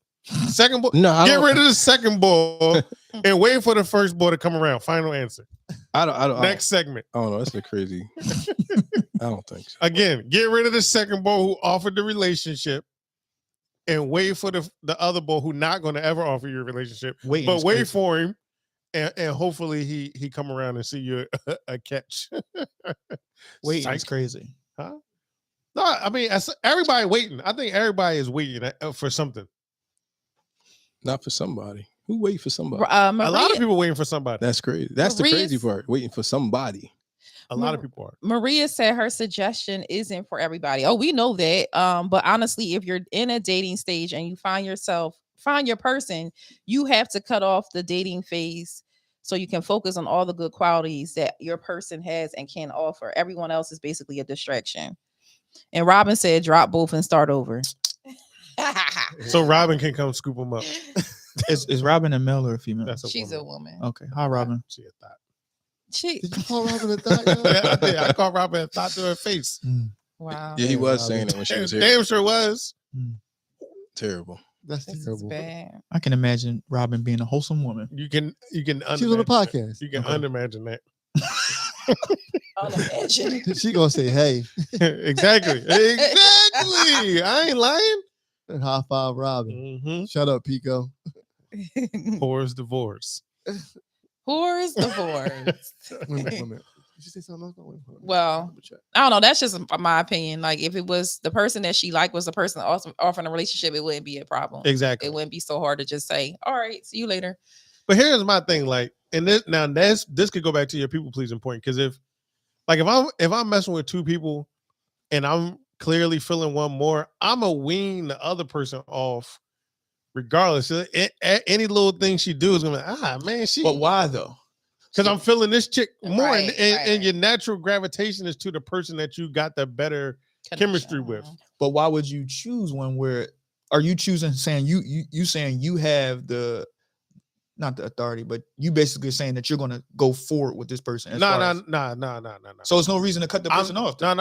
Second boy. No, Get rid of the second boy and wait for the first boy to come around. Final answer. I don't. Next segment. I don't know. That's a crazy. I don't think so. Again, get rid of the second boy who offered the relationship and wait for the other boy who not going to ever offer you a relationship. Waiting But is wait crazy. for him and hopefully he come around and see you a catch. Waiting Psych. is crazy. Huh? No, I mean, everybody waiting. I think everybody is waiting for something. Not for somebody. Who wait for somebody? A lot of people waiting for somebody. That's crazy. That's the Maria's- crazy part. Waiting for somebody. A lot of people are. Maria said her suggestion isn't for everybody. Oh, we know that. But honestly, if you're in a dating stage and you find your person, you have to cut off the dating phase so you can focus on all the good qualities that your person has and can offer. Everyone else is basically a distraction. And Robin said, drop both and start over. So Robin can come scoop them up. Is Robin a male or a female? That's a She's woman. a woman. Okay. Hi, Robin. She a thought. She, Did you call Robin a thought? yo? Yeah, I did. I called Robin a thought to her face. wow. Yeah, he Yeah, was Robin. saying that when she was here. Damn sure was. Terrible. That's This is terrible. bad. I can imagine Robin being a wholesome woman. You can She was on the unimagine that. podcast. You can Okay. unimagine that. Unimagine. She gonna say, "Hey," Exactly. Exactly. I ain't lying. and high five Robin. Mm-hmm. Shut up, Pico. Whore's divorce. Whore's divorce. Wait a minute. Did you say something else? Wait, hold on. Well, Double check. I don't know. That's just my opinion. Like, if it was the person that she liked was the person also offering a relationship, it wouldn't be a problem. Exactly. It wouldn't be so hard to just say, "All right, see you later." But here's my thing, like, and this could go back to your people pleasing point, because if I'm messing with two people and I'm clearly feeling one more, I'm a wean the other person off, regardless. Any little thing she do is gonna be, man, she. But why though? Because I'm feeling this chick more, Right, and your natural gravitation is to the person that you got the better chemistry with. But why would you choose one where are you choosing saying you saying you have the not the authority, but you basically saying that you're gonna go forward with this person? as far as- No. So it's no reason to cut the person off. No,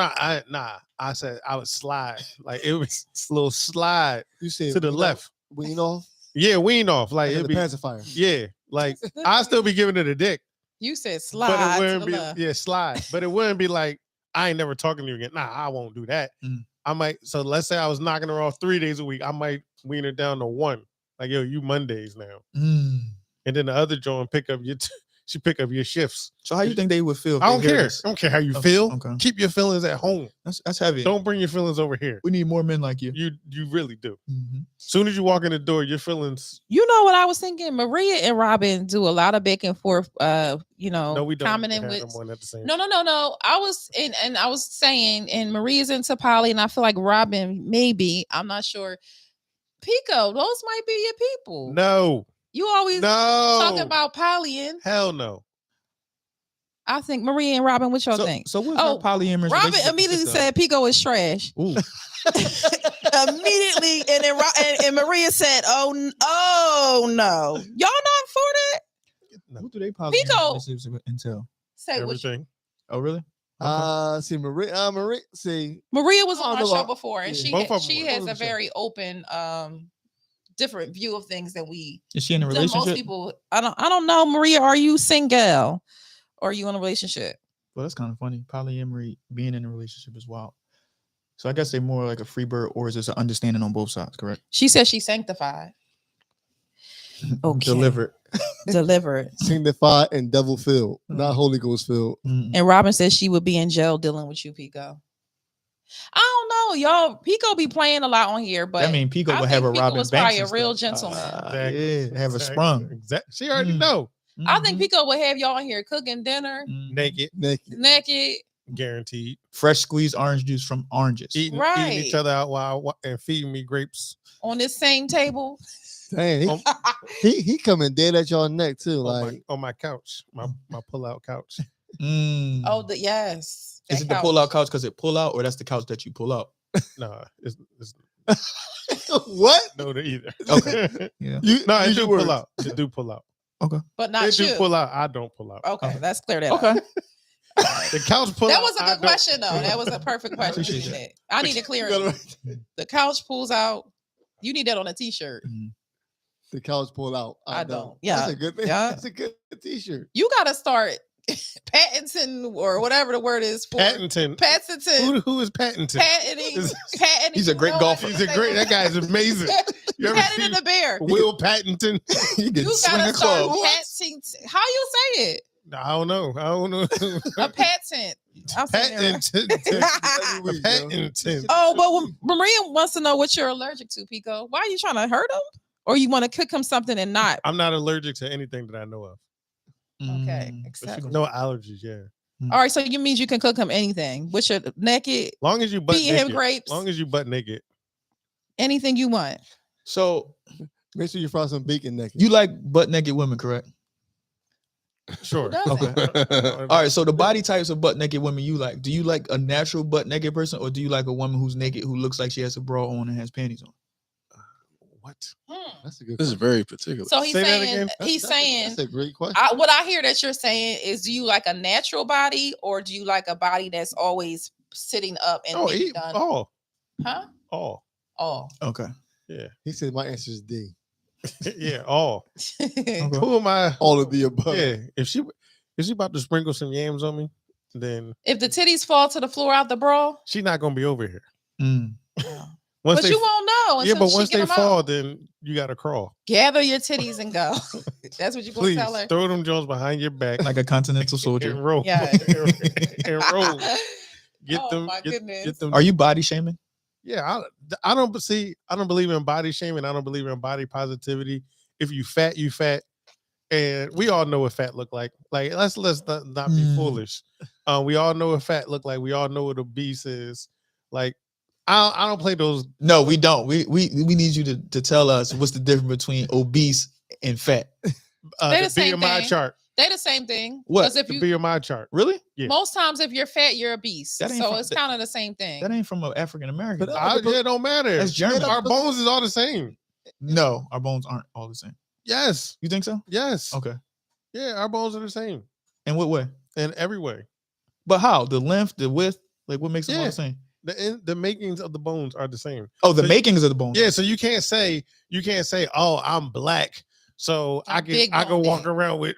I said I would slide. Like it was a little slide You said to the left. Wean off. Yeah, wean off. Like Like it'd the be, pacifier. yeah, like I still be giving it a dick, You said but slide it to wouldn't the be left. slide. But it wouldn't be like I ain't never talking to you again. Nah, I won't do that. Mm. I might. So let's say I was knocking her off 3 days a week. I might wean her down to one. Like yo, you Mondays now, and then the other joint pick up she pick up your shifts. So how you think they would feel? If I don't they hear care. this? I don't care how you Okay, feel. okay. Keep your feelings at home. That's heavy. Don't bring your feelings over here. We need more men like you. You really do. Mhm. Soon as you walk in the door, your feelings. You know what I was thinking? Maria and Robin do a lot of back and forth. No, we don't commenting have with. them on at the same. No. I was and I was saying, and Maria's into poly, and I feel like Robin maybe. I'm not sure. Pico, those might be your people. No. You always No. talk about polying. Hell no. I think Maria and Robin, what y'all think? So what's Oh, her polyamorous Robin relationship immediately consist of? said Pico is trash. Ooh. Immediately, and then and Maria said, "Oh no, y'all not for that." What do they polyamorous Pico. relationships entail? Say what Everything. Oh, really? See Maria. See, Maria was I on don't our know show about- before, and yeah. she Both of she them has were. a very open, different view of things than we. Is she in a Than relationship? most people, I don't know. Maria, are you single? Or are you in a relationship? Well, that's kind of funny. Polyamory, being in a relationship is wild. So I guess they're more like a free bird, or is this an understanding on both sides, correct? She said she's sanctified. Okay. Delivered. Delivered. signified and devil filled, not Holy Ghost filled. Mm. And Robin says she would be in jail dealing with you, Pico. I don't know, y'all. Pico be playing a lot on here, but I mean, Pico I would have a think Pico Robin was Banks probably a and real stuff. gentleman. Yeah, have a sprung. Exactly. She already Mm. know. I think Mhm. Pico would have y'all in here cooking dinner, Mhm. Naked. Naked. naked, guaranteed. Fresh squeezed orange juice from oranges. Eating each other out while and feeding me grapes On this same table. Dang, he coming dead at y'all neck too. Like on my couch, my pull-out couch. Mm. Oh, yes. Is it the pull-out couch because it pull out, or that's the couch that you pull out? No, it's what? no to either. Okay. Yeah. It do pull out. It do pull out. Okay. But not It you. do pull out. I don't pull out. Okay, let's clear that up. Okay. The couch pull That out. was a I good don't. question, though. That was a perfect question. Appreciate You that. said. I need to clear it. The couch pulls out. You need that on a t-shirt. The couch pull out. I don't. Yeah. That's a good thing. Yeah. That's a good t-shirt. You got to start patenting or whatever the word is for. Patenting. Patenting. Who is patenting? Patenting. He's a great golfer. He's a great. That guy is amazing. You ever Patenting seen the bear. Will Patenton? You can You swing gotta a start club. patenting. How you say it? I don't know. A patent. I'm saying it right. Patenting. Oh, but Maria wants to know what you're allergic to, Pico. Why are you trying to hurt him? Or you want to cook him something and not? I'm not allergic to anything that I know of. Okay. Mm. Except. No allergies. Yeah. All right, so you means you can cook him anything. With your naked, Long as you butt feeding naked. him grapes, Long as you butt naked. anything you want. So Make sure you fry some bacon naked. you like butt naked women, correct? Sure. Who doesn't? Okay. All right. So the body types of butt naked women you like. Do you like a natural butt naked person, or do you like a woman who's naked who looks like she has a bra on and has panties on? What? That's a good. This is question. very particular. So he's Say that saying again. That's a great question. what I hear that you're saying is, do you like a natural body or do you like a body that's always sitting up and Oh, maybe done? all. Huh? All. Oh. Okay. Yeah. He said my answer is D. Yeah. All. Okay. Who am I? All of the above. Yeah. If she about to sprinkle some yams on me, then If the titties fall to the floor out the bra, she's not gonna be over here. Mm. Once but you won't know. yeah, until but she once get they them fall, out. then you gotta crawl. Gather your titties and go. That's what you're gonna Please tell her. throw them Jones behind your back Like a continental and soldier. roll. Yeah. and roll. Get Oh, them. my goodness. Get them. Are you body shaming? Yeah, I don't believe in body shaming. I don't believe in body positivity. If you fat, you fat, and we all know what fat look like. Like let's not be foolish. We all know what fat look like. We all know what obese is. Like I don't play those. No, we don't. We need you to tell us what's the difference between obese and fat. They The the same BMI thing. chart. They the same thing. What? 'Cause if The you BMI chart. Really? Yeah. most times if you're fat, you're obese. That ain't So from- it's kind of the same thing. That ain't from an African American. It don't matter. That's German. Our bones is all the same. No, our bones aren't all the same. Yes. You think so? Yes. Okay. Yeah, our bones are the same In what way? in every way. But how? The length, the width, like what makes them all Yeah. the same? The makings of the bones are the same. Oh, the So- makings of the bones. Yeah, so you can't say, oh, I'm black, so I I'm can big walk boned. around with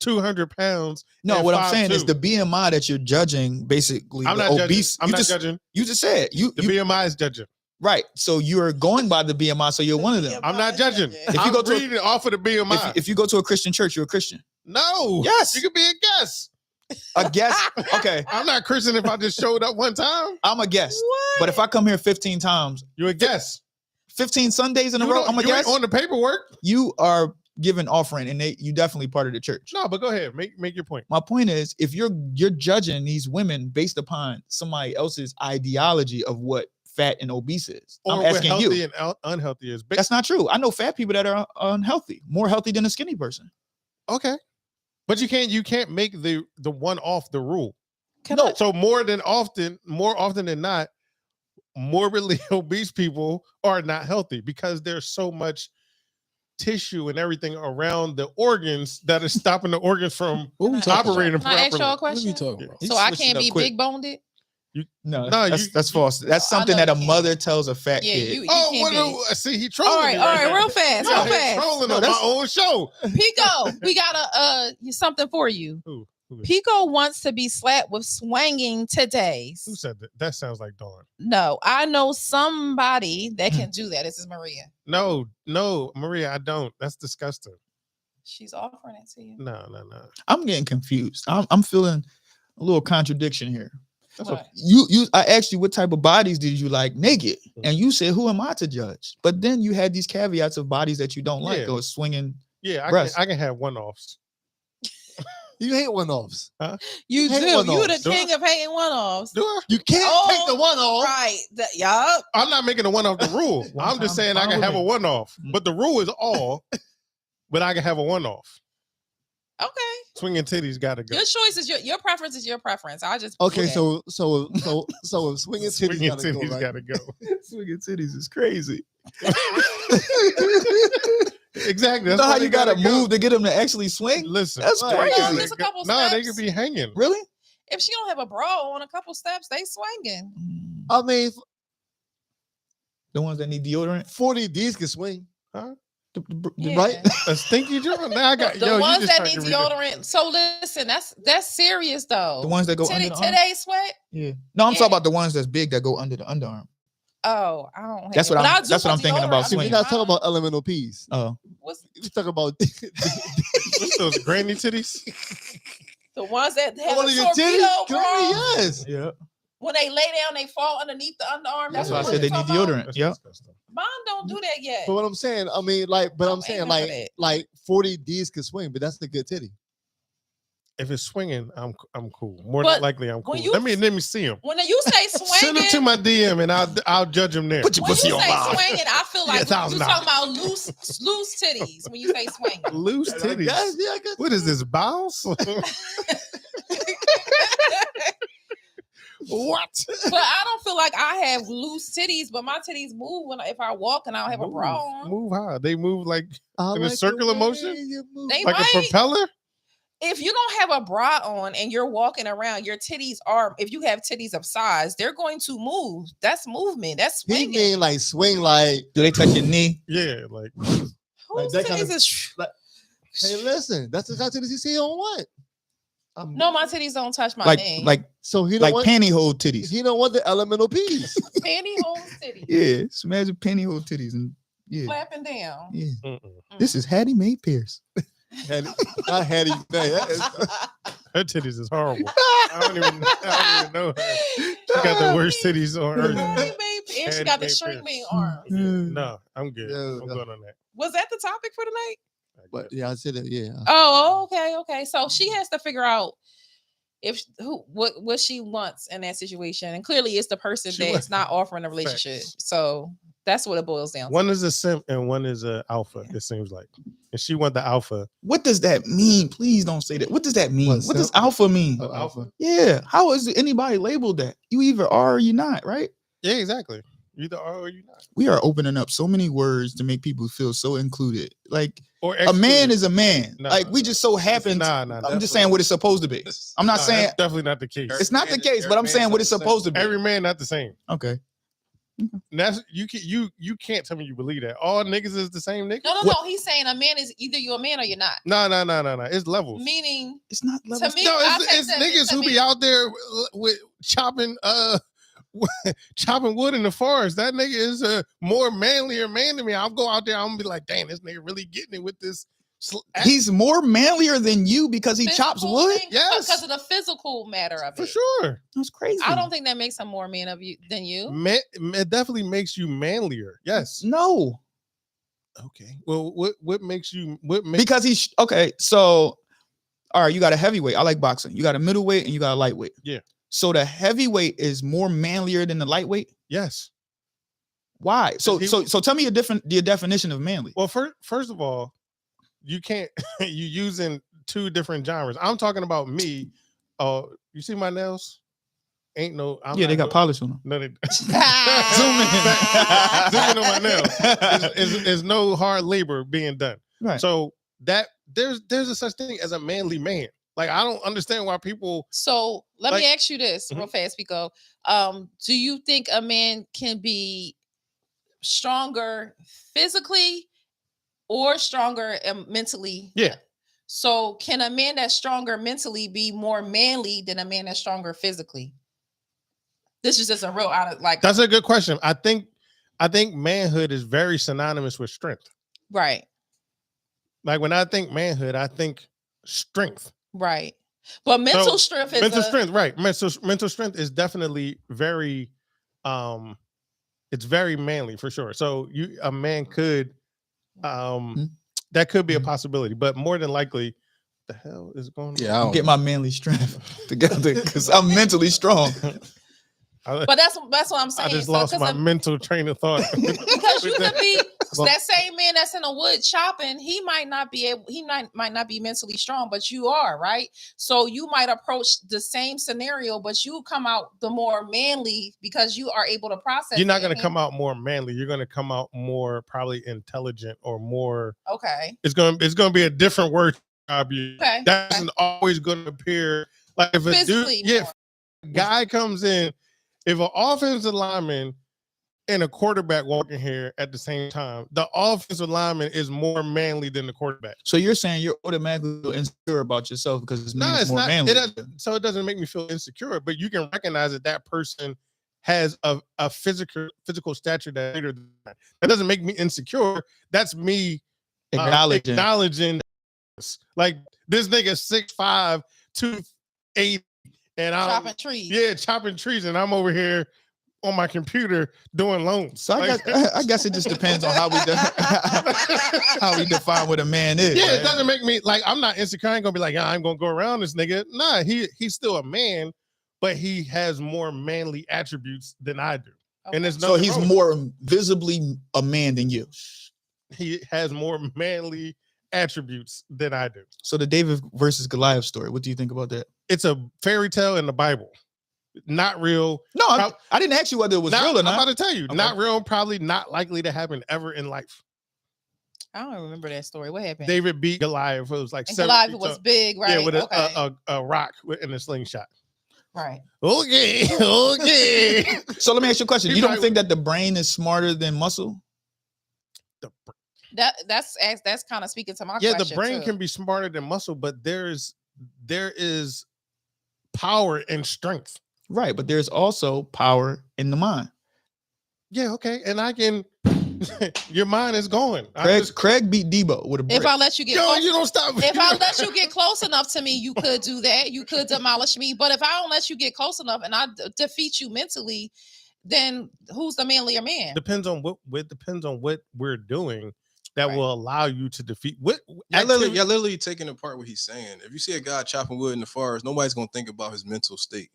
200 pounds. No, and what I'm saying 5'2". is the BMI that you're judging, basically, I'm the not obese. judging. I'm you not just, judging. You just said you BMI is judging. right. So you're going by the BMI. So you're one of them. I'm not judging. If you I'm go to a- reading off of the BMI. If you go to a Christian church, you're a Christian. No. Yes. You could be a guest. A guest. Okay, I'm not Christian if I just showed up one time. I'm a guest. What? But if I come here 15 times, You're a guest. 15 Sundays in a You row, don't- I'm a you ain't guest. on the paperwork. You are giving offering, and you definitely part of the church. No, but go ahead. Make your point. My point is, if you're judging these women based upon somebody else's ideology of what fat and obese is, Or I'm what asking healthy you. and unhealthy is. That's not true. I know fat people that are unhealthy, more healthy than a skinny person. Okay. But you can't make the one off the rule. No. So more often than not, morbidly obese people are not healthy because there's so much tissue and everything around the organs that is stopping the organs from What we Can I ask talking operating about? Can I ask y'all a properly. What are we question? talking about? You So I switched it can't up be quick. big boned it? No, No, that's false. That's I something know that a you mother can't. tells a fat Yeah, kid. you Oh, can't well, be. see, he trolling All right, me all right, now. real fast, No, real he fast. trolling No, on my that's- own show. Pico, we got something for you. Who Pico wants to be slapped with swanging today. said that? That sounds like Dawn. No, I know somebody that can do that. This is Maria. No, Maria, I don't. That's disgusting. She's offering it to you. No. I'm getting confused. I'm feeling a little contradiction here. That's What? I asked you what type of bodies did you like naked, and you said, who am I to judge? But then you had these caveats of bodies that you don't like Yeah. or swinging. Yeah, Breast. I can have one offs. You hate one-offs. You Hate do. You one-offs. the king of hating one-offs. Do I? You can't take the one-off. Right. Yup. I'm not making a one-off the rule. One I'm just time, saying I can fine have with a me. one-off. But the rule is all, but I can have a one-off. Okay. Swinging titties got to go. Your choice is your preference is your preference. I just Okay, yeah. so if swinging Swinging titties gotta go, right? got to go. Swinging titties is crazy. Exactly. You That's know why how they you gotta gotta go. move to get them to actually swing? Listen, That's Right. crazy. No, just a couple No, they steps. could be hanging. Really? If she don't have a bra on a couple steps, they swinging. I mean, The ones that need deodorant, 40 Ds can swing, Yeah. right? A stinky joint. Now I got The yo. ones You just that tried need to read it. deodorant. So listen, that's serious though. the ones that go under the arm. Today sweat. Yeah. No, I'm Yeah. talking about the ones that's big that go under the underarm. Oh, I don't. Have That's it. what But I'm- I do that's what put I'm thinking deodorant about under See, we're swinging. not mine. talking about elemental P's. Oh, What's We're talking about What's those granny titties? the ones that have one a of your torpedo titties. bra? Yes. yeah. When they lay down, they fall underneath the underarm. That's the why I one said they you're need talking about? deodorant. That's Yep. disgusting. Mine don't do that yet. But what I'm saying, I mean, like, but I'm I'm saying, aiming for that. like 40 Ds can swing, but that's the good titty. If it's swinging, I'm cool. More But than likely, I'm cool. when you- Let me see him. When you say Send him to swinging, my DM and I'll judge him there. Put your when you pussy say on live. swinging, I feel like Yeah, you $1,000. talking about loose titties. When you say swinging, Loose I titties. guess, yeah, I guess. What is this, bowels? What? but I don't feel like I have loose titties. But my titties move if I walk and I don't have a bra on. Move how? They move like I in a the circular way motion? you move. They like might. a propeller? If you don't have a bra on and you're walking around, your titties are. If you have titties of size, they're going to move. That's movement. That's He swinging. mean like swing like, Do they touch your knee? Yeah, like Whose that titties kind of- is? hey, listen, that's the kind of titties you see on what? No, my titties don't touch my Like knee. So he don't like want pantyhose titties. he don't want the elemental P's. pantyhose titties Yeah. Just imagine pantyhose titties and yeah. flapping down. Yeah. mm-mm. This is Hattie Mae Pierce. I had it. Her titties is horrible. I don't even know her. She got the worst titties on earth. And she got the shrink me arms. No, I'm good. Yeah, I'm yeah. good on that. Was that the topic for tonight? But yeah, I said it. Yeah. Oh, okay. So she has to figure out what she wants in that situation, and clearly it's the person She that's wants- not offering a relationship. Facts. So that's what it boils down to. One is a simp and one is a alpha. It seems like, and she want the alpha. What does that mean? Please don't say that. What does that mean? What, What does simp? alpha mean? Alpha. Yeah. How is anybody labeled that? You either are or you're not, right? Yeah, exactly. You either are or you not. We are opening up so many words to make people feel so included. Like Or a man is a man. Nah, like we just so happen. Nah, I'm just saying what it's supposed to be. I'm not saying that's definitely not the case. it's not the case, but I'm saying what it's supposed to be. Every man not the same. Okay. And that's you can't tell me you believe that. All niggas is the same nigga. No. He's saying a man is either you're a man or you're not. No. It's levels. Meaning, It's not levels. me, No, I it's take that niggas to who me- be out there with chopping chopping wood in the forest. That nigga is a more manlier man than me. I'll go out there. I'm gonna be like, damn, this nigga really getting it with this. He's more manlier than you because he chops physical wood. thing, Yes. because of the physical matter of For it. sure. That's crazy. I don't think that makes him more man of you than you. Man, it definitely makes you manlier. Yes. No, Okay. Well, what makes you what makes because he's okay. So, all right, you got a heavyweight. I like boxing. You got a middleweight and you got a lightweight. Yeah. So the heavyweight is more manlier than the lightweight. yes. Why? So He- so tell me your definition of manly. Well, first of all, you can't you using two different genres. I'm talking about me. You see my nails? Ain't no. I'm Yeah, they not got polish on them. No, they Zoom in. Zoom in on my nails. Is no hard labor being done. Right. So that there's a such thing as a manly man. Like I don't understand why people. So let Like- me ask you this real fast, Pico. Do you think a man can be stronger physically or stronger mentally? Yeah. So can a man that's stronger mentally be more manly than a man that's stronger physically? This is just a real out of like That's a good question. I think manhood is very synonymous with strength. right, Like when I think manhood, I think strength. right. But mental So, strength is Mental strength, right? Mental strength is definitely very, it's very manly for sure. So a man could, that could be a possibility, but more than likely, The hell is going on? Yeah, I I'm don't getting know. my manly strength together because I'm mentally strong. But that's what I'm saying. I just So, lost 'cause my I'm- mental train of thought. because you With could that. be But- that same man that's in the wood chopping. He might not be able. He might not be mentally strong, but you are, right. So you might approach the same scenario, but you come out the more manly because you are able to process. You're not it. going to come out more manly. You're going to come out more probably intelligent or more. Okay. It's going to be a different word. You. Okay. That isn't always going to appear like if a Physically dude, yeah, more. if a guy comes in, if an offensive lineman and a quarterback walking here at the same time, the offensive lineman is more manly than the quarterback. So you're saying you're automatically insecure about yourself because this man No, is it's more not. manly. So it doesn't make me feel insecure, but you can recognize that that person has a physical stature that's greater than that. That doesn't make me insecure. That's me acknowledging this. Like this nigga 6'5", 280, and I'm Chopping trees. Yeah, chopping trees, and I'm over here on my computer doing loans. So I guess it just depends on how we define what a man is. Yeah, right? it doesn't make me like I'm not insecure. I ain't gonna be like, I'm gonna go around this nigga. Nah, he's still a man, but he has more manly attributes than I do. Okay. And it's So he's more visibly a man than you. He has more manly attributes than I do. So the David versus Goliath story, what do you think about that? It's a fairy tale in the Bible. Not real. No, I didn't ask you whether it was real or not. I'm about to tell you, Okay. not real, probably not likely to happen ever in life. I don't remember that story. What happened? David beat Goliath. It was like And 7 Goliath feet was tall. big, right? Yeah, with Okay. a rock in a slingshot. Right. Okay, okay. So let me ask you a question. He You don't probably- think that the brain is smarter than muscle? That's kind of speaking to my Yeah, question. the brain too. can be smarter than muscle, but there is power and strength. Right, but there's also power in the mind. Yeah, okay, and I can. Your mind is going. Craig beat Debo with a brick. If I let you get Yo, close, you don't stop. if I let you get close enough to me, you could do that. You could demolish me. But if I don't let you get close enough and I defeat you mentally, then who's the manlier man? Depends on what we're doing that Right. will allow you to defeat what. Y'all literally taking apart what he's saying. If you see a guy chopping wood in the forest, nobody's gonna think about his mental state.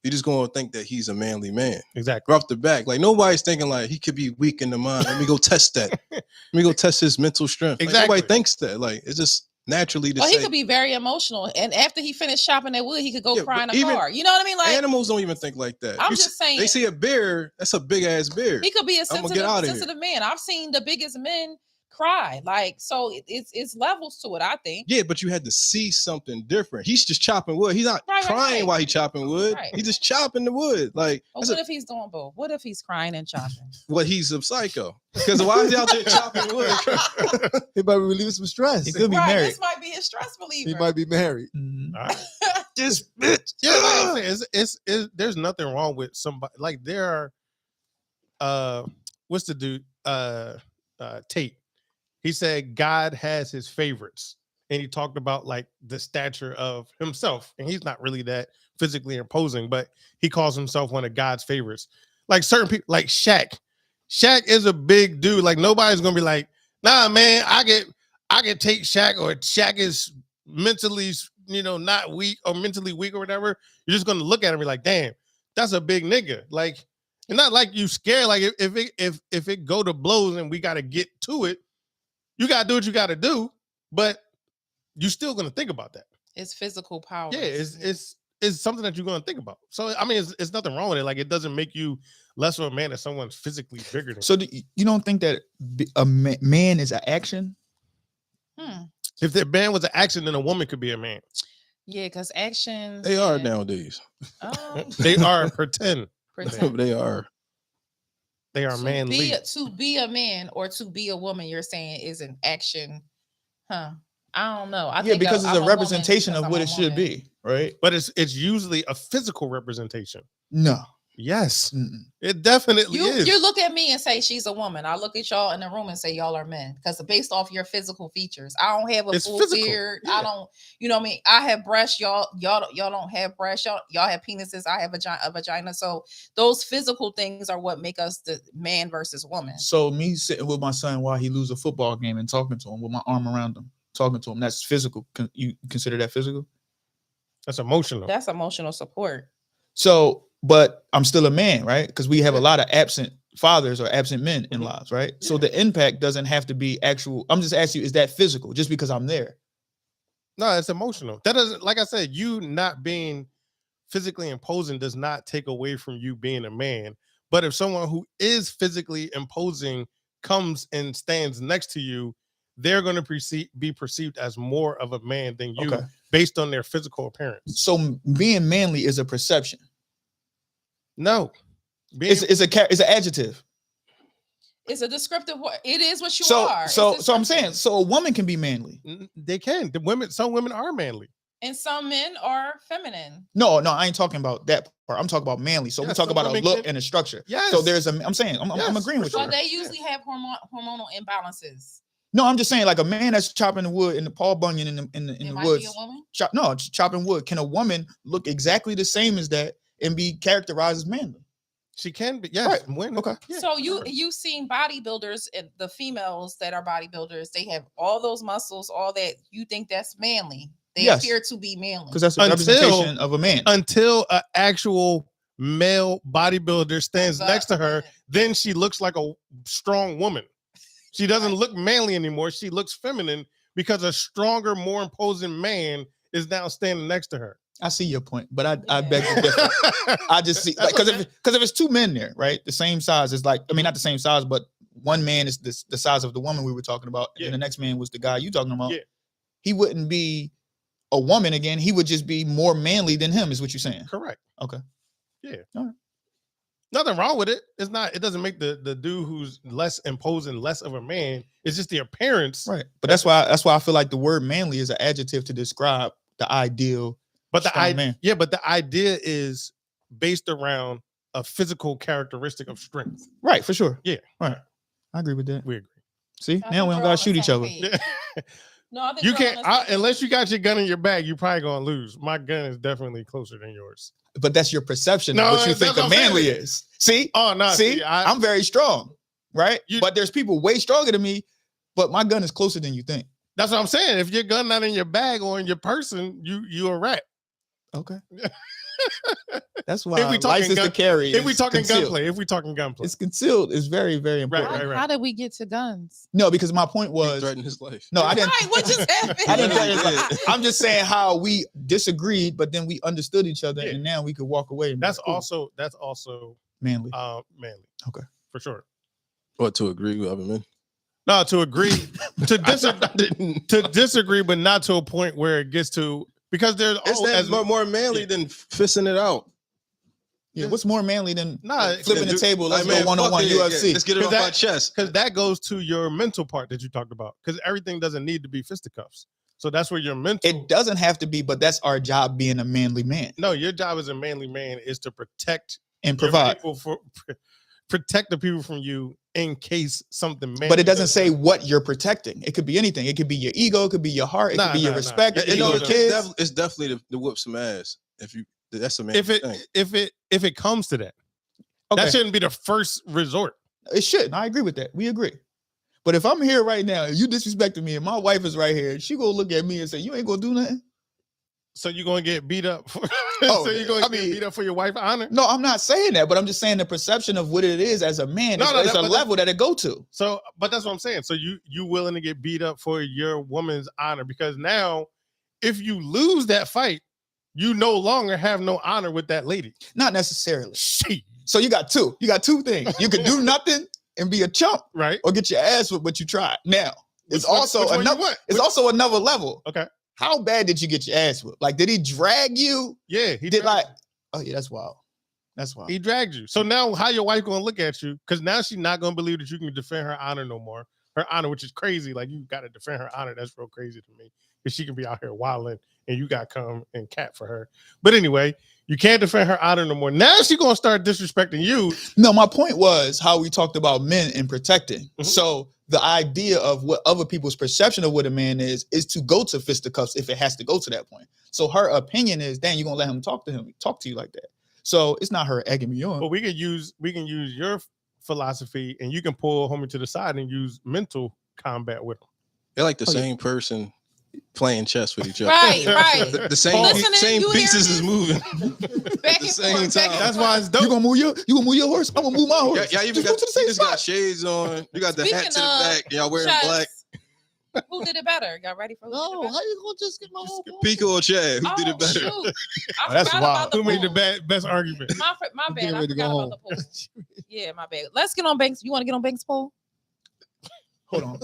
You're just gonna think that he's a manly man. Exactly. Right off the back. Like nobody's thinking like he could be weak in the mind. Let me go test that. Let me go test his mental strength. Like, Exactly. nobody thinks that. Like it's just naturally to Well, say. he could be very emotional, and after he finished chopping that wood, he could go Yeah, cry in but a even car. You know what I mean? Like Animals don't even think like that. I'm just saying, They see a bear, that's a big ass bear. he could be a I'ma get outta here. sensitive man. I've seen the biggest men cry. Like so, it's levels to it. I think. Yeah, but you had to see something different. He's just chopping wood. He's not Right, crying right. while he's chopping wood. Right. He's just chopping the wood. Like But that's what if he's doing both? What if he's crying and chopping? he's a psycho. Because why is he out there chopping wood? He might be relieving some stress. He could be Right, married. this might be his stress reliever. He might be married. Mhm. All right. This bitch. Yeah, like I'm saying, it's there's nothing wrong with somebody. Like there are, what's the dude? Tate. He said God has his favorites, and he talked about like the stature of himself, and he's not really that physically imposing, but he calls himself one of God's favorites. Like certain people, like Shaq. Shaq is a big dude. Like nobody's gonna be like, nah, man, I can take Shaq, or Shaq is mentally, not weak or mentally weak or whatever. You're just gonna look at him and be like, damn, that's a big nigga. Like, it's not like you scared. Like if it go to blows and we gotta get to it, you gotta do what you gotta do, but you still gonna think about that. It's physical power. Yeah, it's something that you're gonna think about. So I mean, it's nothing wrong with it. Like it doesn't make you less of a man if someone's physically bigger than you. So you don't think that a man is an action? If the man was an action, then a woman could be a man. Yeah, because actions. They are and- nowadays. They are pretend. pretend. They are. They are manly. To be a man or to be a woman, you're saying is an action, huh? I don't know. I think Because it's I'm a woman representation because of I'm what a it should woman. be, right? But it's usually a physical representation. No. Yes, Mm-mm. it definitely is. You look at me and say she's a woman. I look at y'all in the room and say y'all are men because based off your physical features. I don't have a It's full physical, beard. yeah. I don't. You know what I mean? I have breasts. Y'all don't have breasts. Y'all have penises. I have a vagina. So those physical things are what make us the man versus woman. So me sitting with my son while he lose a football game and talking to him with my arm around him, talking to him. That's physical. You consider that physical? That's emotional. That's emotional support. So, but I'm still a man, right? Because we have a lot of absent fathers or absent men in lives, right? Yeah. So the impact doesn't have to be actual. I'm just asking you, is that physical just because I'm there? No, it's emotional. That doesn't, like I said, you not being physically imposing does not take away from you being a man. But if someone who is physically imposing comes and stands next to you, they're going to be perceived as more of a man than you based on their physical appearance. So being manly is a perception. No, it's an adjective. It's a descriptive word. It is what you are. So I'm saying, so a woman can be manly. They can. Some women are manly. And some men are feminine. No, I ain't talking about that part. I'm talking about manly. So we talk about a look and a structure. Yes. So I'm agreeing with you. So they usually have hormonal imbalances. No, I'm just saying, like a man that's chopping the wood in the Paul Bunyan in the woods. Be a woman? Chopping wood. Can a woman look exactly the same as that and be characterized as manly? She can be, yes. Right. Okay. Yeah. So you've seen bodybuilders and the females that are bodybuilders, they have all those muscles, all that. You think that's manly. They appear to be manly. Because that's a representation of a man. Until an actual male bodybuilder stands next to her, then she looks like a strong woman. She doesn't look manly anymore. She looks feminine because a stronger, more imposing man is now standing next to her. I see your point, but I beg to differ. I just see, like, because if it's two men there, right, the same size is like, I mean, not the same size, but one man is the size of the woman we were talking about, and the next man was the guy you talking about. Yeah. He wouldn't be a woman again. He would just be more manly than him, is what you're saying. Correct. Okay. Yeah. All right. Nothing wrong with it. It's not. It doesn't make the dude who's less imposing less of a man. It's just the appearance, right? But that's why I feel like the word manly is an adjective to describe the ideal. But the idea, but the idea is based around a physical characteristic of strength. Right, for sure. Yeah. Right. I agree with that. We agree. See, now we don't gotta shoot each other. No, you can't unless you got your gun in your bag. You're probably gonna lose. My gun is definitely closer than yours. But that's your perception of what you think the manly is. See? Oh no. See, I'm very strong, right? But there's people way stronger than me, but my gun is closer than you think. That's what I'm saying. If your gun not in your bag or in your person, you a rat. Okay. That's why license to carry. If we talking gunplay, it's concealed. It's very, very important. Right. How did we get to guns? No, because my point was threatened his life. No, I didn't. Right, what just happened? I didn't threaten his life. I'm just saying how we disagreed, but then we understood each other, and now we could walk away. That's also manly. Manly. Okay, for sure. What, to agree with other men? No, to agree, to disagree, but not to a point where it gets to, because there's it's more manly than fisting it out. Yeah, what's more manly than flipping the table? Let's go one-on-one UFC. Let's get it off my chest. Because that goes to your mental part that you talked about. Because everything doesn't need to be fisticuffs. So that's where your mental. It doesn't have to be, but that's our job being a manly man. No, your job as a manly man is to protect and provide. Protect the people from you in case something manly. But it doesn't say what you're protecting. It could be anything. It could be your ego. It could be your heart. It could be your respect. It could be your kids. It's definitely to whip some ass. That's a manly thing. If it comes to that, that shouldn't be the first resort. It shouldn't. I agree with that. We agree. But if I'm here right now, you disrespecting me, and my wife is right here, she gonna look at me and say, "You ain't gonna do nothing." So you're gonna get beat up. So you're gonna get beat up for your wife's honor? No, I'm not saying that, but I'm just saying the perception of what it is as a man. It's a level that it go to. So, but that's what I'm saying. So you willing to get beat up for your woman's honor, because now, if you lose that fight, you no longer have no honor with that lady. Not necessarily. So you got two. You got two things. You can do nothing and be a chump, right? Or get your ass with what you tried. Now, it's also another level. Okay. How bad did you get your ass whipped? Like, did he drag you? Yeah, he did. Like, oh yeah, that's wild. That's wild. He dragged you. So now, how your wife gonna look at you? Because now she's not gonna believe that you can defend her honor no more. Her honor, which is crazy. Like, you got to defend her honor. That's real crazy to me. Because she can be out here wilding, and you got to come and cat for her. But anyway, you can't defend her honor no more. Now she's gonna start disrespecting you. No, my point was how we talked about men and protecting. Mm-hmm. So the idea of what other people's perception of what a man is to go to fisticuffs if it has to go to that point. So her opinion is, "Dang, you're gonna let him talk to you like that." So it's not her egging me on. But we can use your philosophy, and you can pull homie to the side and use mental combat with him. They're like the same person playing chess with each other. Right, right. The same Listening, same you hear pieces this? is moving. Back At the and same forth, back time. and That's forth. why it's dope. You gonna move your horse? I'm gonna move my horse. Y'all even Just go got to the same you just got spot. shades on. You got the hat Speaking to the of back. Y'all wearing chess, black. Who did it better? Y'all ready for who No, did it how you gonna just get my whole point? Pico or Chad? Who better? did it better? Shoot. I That's forgot wild. about the Who made the poll. best argument? My I'm bad. getting I ready to go forgot about home. the poll. Yeah, my bad. Let's get on Banks. You want to get on Banks poll? Hold on.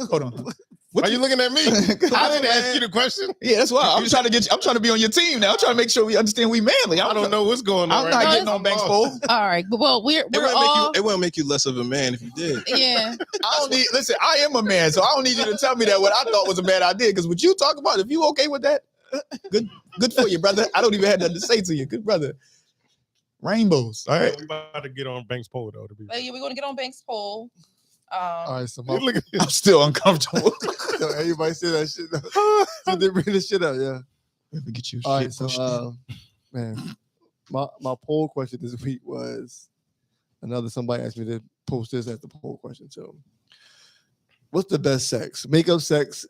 Why you looking at me? I didn't ask you the question. Yeah, that's why I'm trying to be on your team now. I'm trying to make sure we understand we manly. I don't know what's going on. I'm not now. getting on Banks poll. All right, but well, we're all It wouldn't make you less of a man if you did. yeah. I don't need. Listen, I am a man, so I don't need you to tell me that what I thought was a bad idea. Because what you talk about, if you okay with that, good for you, brother. I don't even have nothing to say to you, good brother. Rainbows, all right. We about to get on Banks poll though. To be But yeah, we're gonna get on Banks poll. All right, so my, look at I'm still uncomfortable. so everybody say that shit. So they bring this shit up, yeah. Let me get you. All shit right, so pushed in. man, my poll question this week was somebody asked me to post this as the poll question too. What's the best sex? Makeup sex,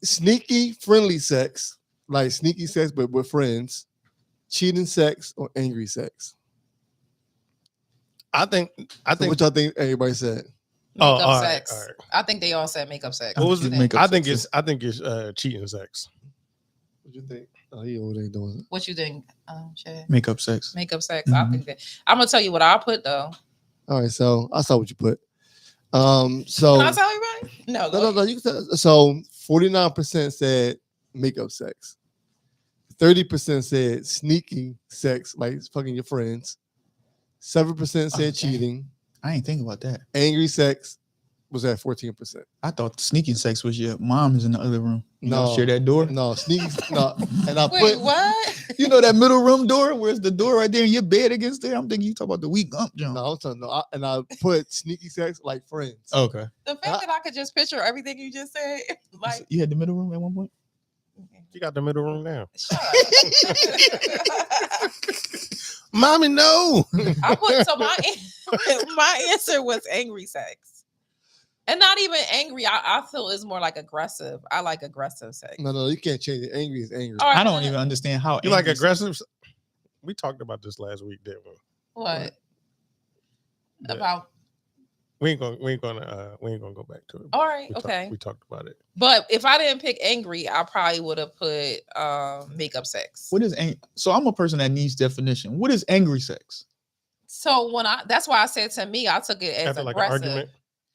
sneaky friendly sex, like sneaky sex but with friends, cheating sex, or angry sex? I think. So what y'all think everybody said? Makeup all right, sex. all right. I think they all said makeup sex. What was What the you think? makeup I think sex? it's cheating sex. What you think? Oh, he over there doing it. What you think, Chad? Makeup sex. Makeup sex. I Mhm. think that. I'm gonna tell you what I put though. All right, so I saw what you put. So Can I tell you right? No. no. You can tell, so 49% said makeup sex. 30% said sneaky sex, like fucking your friends. 7% said Okay. cheating. I ain't thinking about that. Angry sex was at 14%. I thought sneaking sex was your mom is in the other room. No. Y'all share that door. No, sneaky. No, and I Wait, put. what? You know that middle room door? Where's the door right there and your bed against there? I'm thinking you talk about the weak gump jump. No, I'm telling no. And I put sneaky sex like friends. Okay. The fact that I could just picture everything you just said, like, You had the middle room at one point? You got the middle room now. shut up. Mommy, no. I put so my answer was angry sex, and not even angry. I feel is more like aggressive. I like aggressive sex. No, you can't change it. Angry is angry. All right, I don't even understand how You like angry- aggressive? We talked about this last week, didn't we? What But about? we ain't gonna go back to it. All right, We okay. we talked about it. But if I didn't pick angry, I probably would have put makeup sex. What is so I'm a person that needs definition. What is angry sex? So that's why I said to me, I took it as After like an aggressive. argument.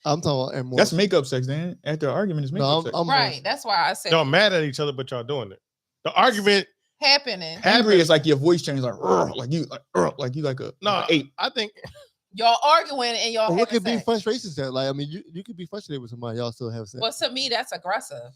I'm talking about and more. That's makeup sex, then. After an argument is makeup No, sex. I'm Right. That's why I said Y'all mad at each other, but y'all doing it. The argument. happening. Angry is like your voice changes, like "Rrr," like you like a No, like an ape. I think Y'all arguing and y'all Or what having could be sex. frustration sex? Like, I mean, you could be frustrated with somebody, y'all still have sex. Well, to me, that's aggressive.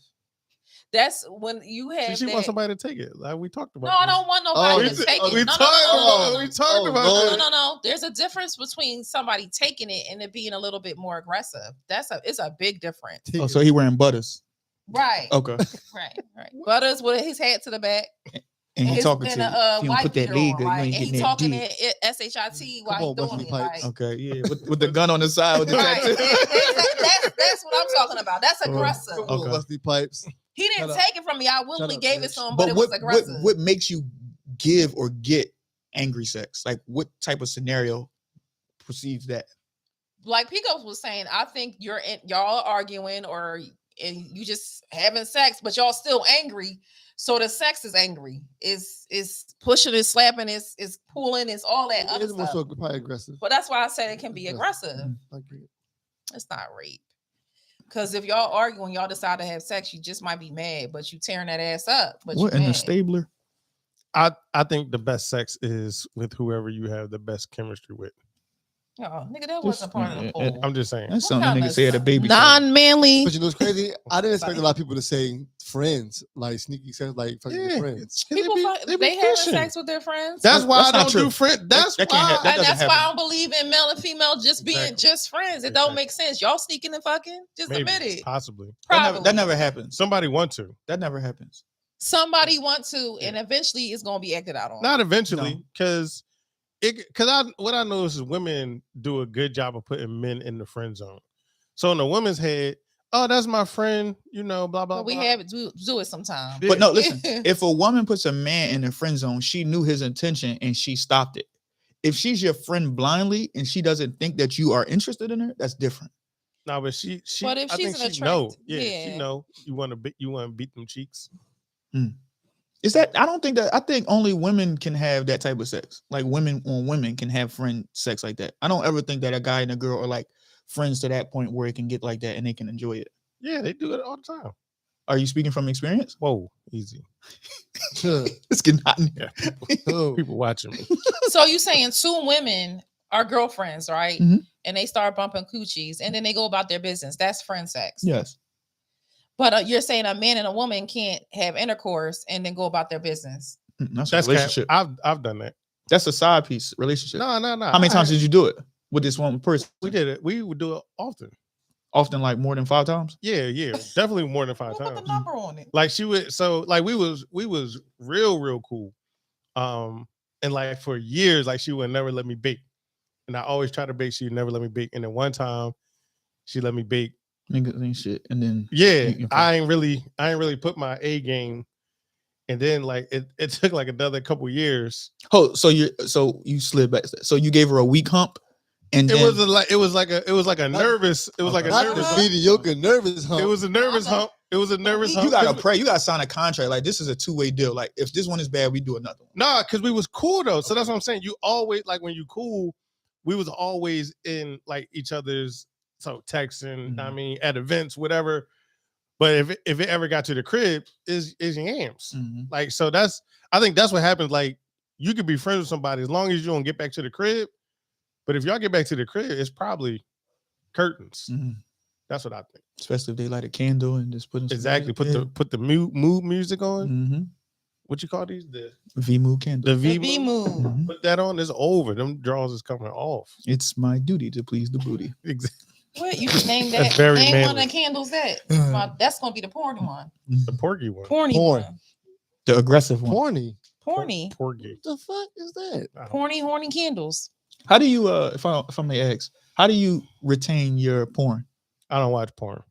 That's when you have. she that- wants somebody to take it. Like we talked about. No, I this. don't want nobody to take it. We No, talked no, about. We talked about. Lord. this. no. There's a difference between somebody taking it and it being a little bit more aggressive. It's a big difference. Oh, so he wearing butters. Right. Okay. Right. Butters with his hat to the back. And he His- talking to and you. a If you don't white put that beater leg, on, you like, ain't and he getting that talking dick. at SHIT while Come he's on, doing Wesley it. Pipes. Like, Okay, yeah. With the gun on the side with the right. tattoo. That's what I'm talking about. That's aggressive. Come on, Okay. Wesley Pipes. He didn't Shut up. take it from me. I willingly up, gave it bitch. to him, but it was aggressive. what makes you give or get angry sex? Like what type of scenario precedes that? Like Pico was saying, I think y'all arguing and you just having sex, but y'all still angry. So the sex is angry. Is pushing, is slapping, is pulling, is all that other It's more stuff. so probably aggressive. But that's why I said it can be Aggressive. aggressive. I get it. It's not rape. Because if y'all arguing, y'all decide to have sex, you just might be mad, but you tearing that ass up. But What you in the mad. stabler? I think the best sex is with whoever you have the best chemistry with. Oh, nigga, that wasn't part of the poll. I'm just saying. That's What something kind niggas of say at a baby shower. non-manly. But you know what's crazy? I didn't expect a lot of people to say friends, like sneaky sex, like fucking your friends. People they having sex with their friends. That's why That's I not don't true. do friend. That's That can't why. happen. That And doesn't that's why I happen. don't believe in male and female just being Exactly. just friends. It Exactly. don't make sense. Y'all sneaking and fucking. Just Maybe, admit it. possibly. Probably. That never happens. Somebody want to. That never happens. Somebody want to, and eventually it's gonna be acted out on. Not eventually, No. because what I know is women do a good job of putting men in the friend zone. So in the woman's head, oh, that's my friend, you know, blah blah. But we blah. have do it sometime. Yeah. But no, listen. If a woman puts a man in the friend zone, she knew his intention and she stopped it. If she's your friend blindly and she doesn't think that you are interested in her, that's different. No, but she. But if I she's think an she know. attract- Yeah, yeah. she know. You want to beat them cheeks. Is that? I don't think that. I think only women can have that type of sex. Like women on women can have friend sex like that. I don't ever think that a guy and a girl are like friends to that point where it can get like that and they can enjoy it. Yeah, they do it all the time. Are you speaking from experience? Whoa, easy. It's getting hot in here. People watching me. So you saying two women are girlfriends, right? Mhm. And they start bumping coochies, and then they go about their business. That's friend sex. Yes. But you're saying a man and a woman can't have intercourse and then go about their business. That's a That's relationship. I've done that. That's a side piece relationship. No. How many times did you do it with this one person? we did it? We would do it often. Often, like more than 5 times. Yeah, definitely more than 5 We'll put times. the number on it. Like she would, so like we was real cool. And like for years, like she would never let me bake. And I always try to bake, she'd never let me bake. And then one time she let me bake. Niggas ain't shit. And then Yeah, I ain't really put my A game. And then like it took like another couple years. so you slid back. So you gave her a weak hump, and It then, was like a nervous mediocre nervous hump. it was a nervous hump. It was a nervous hump. you gotta pray. You gotta sign a contract. Like this is a 2-way deal. Like if this one is bad, we do another one. Nah, because we was cool though. So that's what I'm saying. You always like when you cool, we was always in like each other's texting, I mean, at events, whatever. But if it ever got to the crib, is yams. Like so I think that's what happens. Like you could be friends with somebody as long as you don't get back to the crib. But if y'all get back to the crib, it's probably curtains. That's what I think. Especially if they light a candle and just put in some Exactly. music. Put the mood music on. Mm-hmm. What you call these? The V mood candle. the The V V mood. move. Mhm. Put that on. It's over. Them draws is coming off. It's my duty to please the booty. Exactly. What you can name that? That's very Name one manly. of the candles that. That's gonna be the porny one. The porgy one. Porny Porn. one. The aggressive one. Horny. Porny. Porgy. What the fuck is that? Porny, horny candles. How do you if I may ask, how do you retain your porn? I don't watch porn.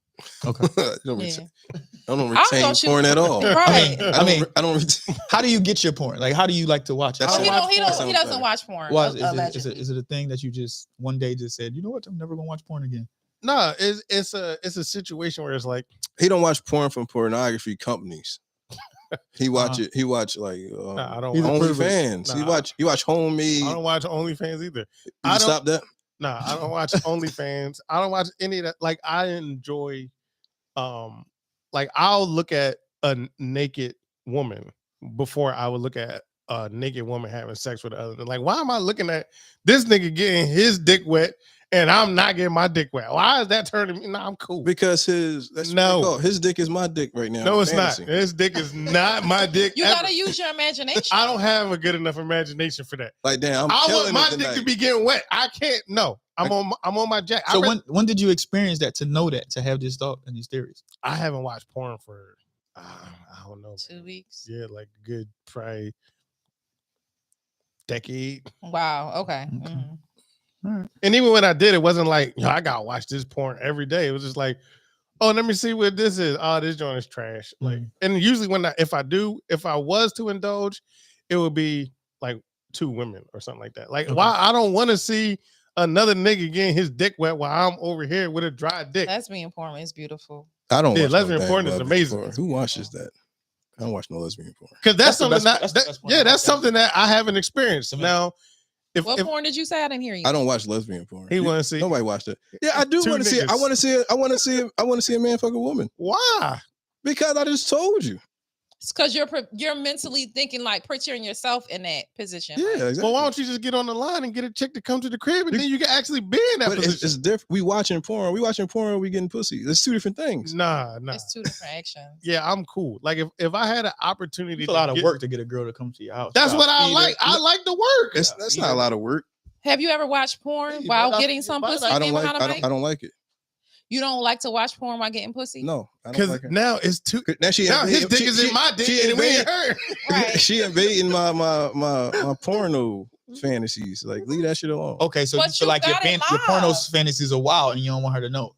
Okay. I don't Yeah. retain, I don't I retain thought you- porn at all. Right. I mean, I don't retain. how do you get your porn? Like how do you like to watch it? Oh, he That's don't. He doesn't watch porn. Why is allegedly. it a thing that you just one day just said, you know what, I'm never gonna watch porn again? No, it's a situation where it's like He don't watch porn from pornography companies. He watch it. He watch like nah, I don't. He's a Watch, OnlyFans. Nah. He watch homemade. I don't watch OnlyFans either. Did I you don't- stop that? Nah, I don't watch OnlyFans. I don't watch any of that. Like I enjoy, like I'll look at a naked woman before I would look at a naked woman having sex with another. Like, why am I looking at this nigga getting his dick wet and I'm not getting my dick wet? Why is that turning me? Nah, I'm cool. Because his his dick is my dick right now. No, in it's not. fantasy. His dick is not my dick. You ever. gotta use your imagination. I don't have a good enough imagination for that. Like damn, I'm I killing want my it dick tonight. to be getting wet. I can't. No, I'm on my jack. So when did you experience that to know that, to have this thought and these theories? I haven't watched porn for I don't know. 2 weeks. Yeah, like good probably decade. Wow. Okay. Okay. Mhm. All right. And even when I did, it wasn't like, yo, I gotta watch this porn every day. It was just like, oh, let me see what this is. Oh, this joint is trash. Like, and usually if I was to indulge, it would be like 2 women or something like that. Like, why I don't want to see another nigga getting his dick wet while I'm over here with a dry dick. Lesbian porn is beautiful. I don't. Yeah, watch lesbian no porn damn is lesbian amazing. porn. Who watches that? I don't watch no lesbian porn. Because that's That's the something best- that's the best porn I that's like. something that I haven't experienced. To me. Now, if What porn did you say? I didn't hear you. I don't watch lesbian porn. he want to see, Nobody watched it. Yeah, I do 2 want to see it. I niggas. want to see it. I want to see it. I want to see a man fuck a woman why? because I just told you. It's because you're mentally thinking, like picturing yourself in that position. Yeah, exactly. Well, why don't you just get on the line and get a chick to come to the crib, and then you can actually be in that But position? it's different. We watching porn. We watching porn. Or we getting pussy. It's 2 different things. Nah. It's 2 different actions. Yeah, I'm cool. Like if I had an opportunity, It's a lot of get- work to get a girl to come to your house. That's You what I gotta feed like. her. I like the work. That's not a lot of work. Have you ever watched porn Hey, while but I- getting some but pussy? I don't like. behind a I mic? don't like it. You don't like to watch porn while getting pussy? No, I don't Because like it. now it's too. Now she Now his invading- dick she- is in she- my dick, she and we ain't invading- her. Right. She invading my porno fantasies. Like leave that shit alone. Okay, so But you feel you like your got it porno live. fantasies are wild and you don't want her to know.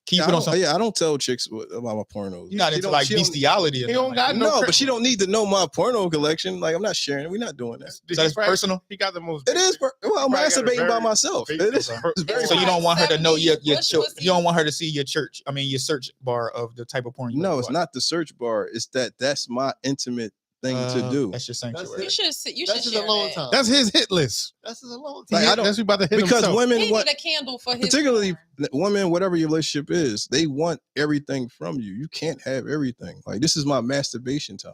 Can you I put on don't, something? yeah, I don't tell chicks about my pornos. You're not She into don't- like she don't- bestiality. or He nothing don't like got that. No, no but she don't need to know my porno collection. Like I'm not sharing. We're not doing that. So that's personal? He got the most. It is. Well, I'm probably got a masturbating by very myself. big- It is. okay. It's very So you don't want her to know your 70s, church. which You don't was want her to see your church. I mean, your search bar of the type of porn. You No, like it's to not the search bar. It's that's my intimate thing watch. to do. That's your sanctuary. You should That's his share alone that. time. That's his hit list. That's his alone Like, time. I don't- That's who about to hit Because himself. women He want, need a candle for his particularly porn. women, whatever your relationship is, they want everything from you. You can't have everything. Like this is my masturbation time.